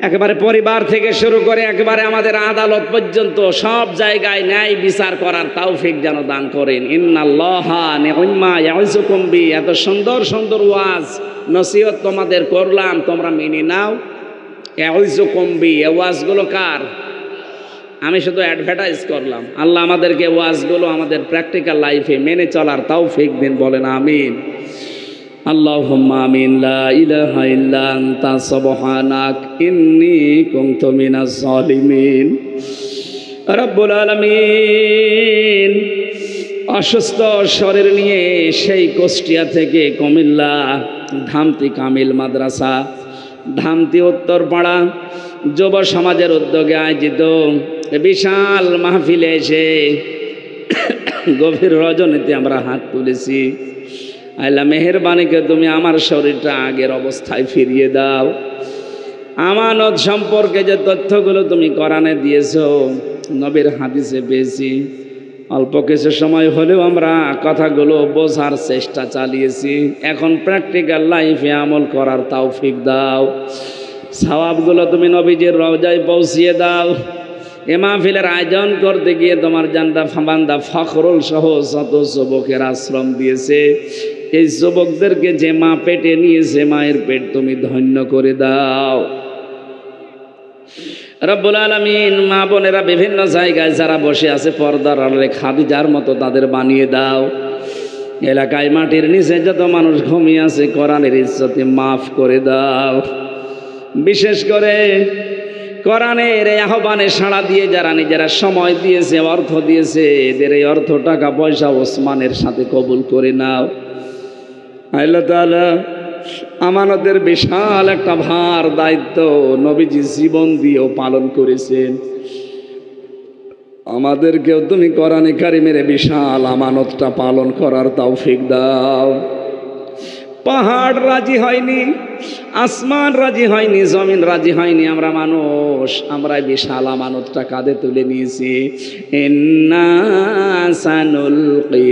একেবারে পরিবার থেকে শুরু করে একেবারে আমাদের আদালত পর্যন্ত সব জায়গায় ন্যায় বিচার করার তৌফিক যেন দান করেন। ইন্নাল্লাহা নি'ম্মা ইয়াইযুকুম বি, এত সুন্দর সুন্দর ওয়াজ নসিহত তোমাদের করলাম, তোমরা মেনে নাও। ইয়াইযুকুম বি, এই ওয়াজগুলো কার? আমি শুধু অ্যাডভার্টাইজ করলাম। আল্লাহ আমাদেরকে ওয়াজগুলো আমাদের প্র্যাকটিক্যাল লাইফে মেনে চলার তৌফিক দিন, বলেন আমিন। আল্লাহুম্মা আমিন। লা ইলাহা ইল্লা আনতা সুবহানাক ইন্নী কুনতু মিনাজ জালিমিন। রব্বুল আলামিন, অসুস্থ শরীর নিয়ে সেই কুষ্টিয়া থেকে কুমিল্লা ধামতি কামিল মাদ্রাসা, ধামতি উত্তরপাড়া যুব সমাজের উদ্যোগে আয়োজিত বিশাল মাহফিলে এসে গভীর রজনীতে আমরা হাত তুলেছি। আল্লাহ মেহেরবানিকে তুমি আমার শরীরটা আগের অবস্থায় ফিরিয়ে দাও। আমানত সম্পর্কে যে তথ্যগুলো তুমি কোরআনে দিয়েছো, নবীর হাদিসে পেয়েছি, অল্প কিছু সময় হলেও আমরা কথাগুলো বোঝার চেষ্টা চালিয়েছি। এখন প্র্যাকটিক্যাল লাইফে আমল করার তৌফিক দাও। সওয়াবগুলো তুমি নবীজির রওজায় পৌঁছিয়ে দাও। এ মাহফিলের আয়োজন করতে গিয়ে তোমার জানদা বান্দা ফখরুল সহ যত যুবকের আশ্রম দিয়েছে, এই যুবকদেরকে যে মা পেটে নিয়েছে, মায়ের পেট তুমি ধন্য করে দাও। রব্বুল আলামিন, মা বোনেরা বিভিন্ন জায়গায় যারা বসে আছে পর্দার আড়ালে খাদিজার মতো তাদের বানিয়ে দাও। এলাকায় মাটির নিচে যত মানুষ ঘুমিয়ে আছে কোরআনের ইজ্জতে মাফ করে দাও। বিশেষ করে কোরআনের এই আহ্বানে সাড়া দিয়ে যারা নিজেরা সময় দিয়েছে, অর্থ দিয়েছে, এদের এই অর্থ টাকা পয়সা ওসমানের সাথে কবুল করে নাও। আল্লাহ তাআলা আমানতের বিশাল একটা ভার দায়িত্ব নবীজি জীবন দিয়েও পালন করেছেন। আমাদেরকেও তুমি কোরআনে কারিমের বিশাল আমানতটা পালন করার তৌফিক দাও। পাহাড় রাজি হয়নি, আসমান রাজি হয়নি, জমিন রাজি হয়নি, আমরা মানুষ, আমরা বিশাল আমানতটা কাঁধে তুলে নিয়েছি। ইন্না সানুলকি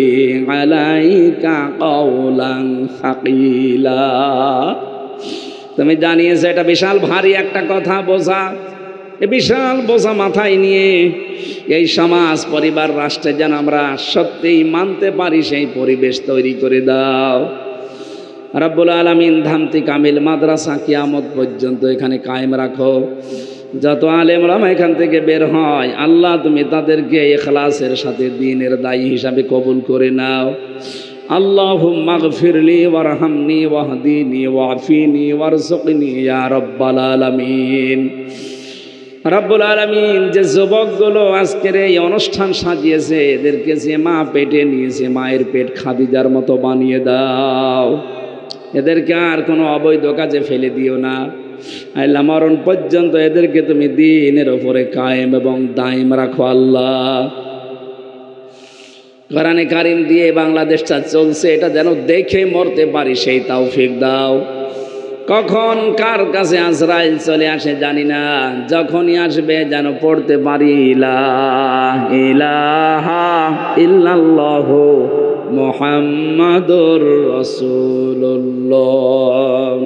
আলাইকা কাওলান সাকিলা। তুমি জানিয়েছো এটা বিশাল ভারী একটা কথা, বোঝা। এই বিশাল বোঝা মাথায় নিয়ে এই সমাজ, পরিবার, রাষ্ট্রে যেন আমরা সত্যিই মানতে পারি সেই পরিবেশ তৈরি করে দাও। রব্বুল আলামিন ধামতি কামিল মাদ্রাসা কিয়ামত পর্যন্ত এখানে কায়েম রাখো। যত আলেম ওলামা এখান থেকে বের হয়, আল্লাহ তুমি তাদেরকে ইখলাসের সাথে দ্বীনের দায়ী হিসাবে কবুল করে নাও। আল্লাহুম্মা গফিরলি ওয়ারহামনি ওয়াহদিনি ওয়াফিনি ওয়ারযুকনি ইয়া রাব্বাল আলামিন। রব্বুল আলামিন যে যুবকগুলো আজকের এই অনুষ্ঠান সাজিয়েছে, এদেরকে যে মা পেটে নিয়েছে, মায়ের পেট খাদিজার মতো বানিয়ে দাও। এদেরকে আর কোনো অবৈধ কাজে ফেলে দিও না। আল্লাহ মরণ পর্যন্ত এদেরকে তুমি দ্বীনের উপরে কায়েম এবং দায়েম রাখো আল্লাহ। কোরআনে কারিম দিয়ে বাংলাদেশটা চলছে, এটা যেন দেখে মরতে পারি সেই তৌফিক দাও। কখন কার কাছে আজরাইল চলে আসে জানি না, যখনই আসবে যেন পড়তে পারি লা ইলাহা ইল্লাল্লাহু মুহাম্মাদুর রাসূলুল্লাহ।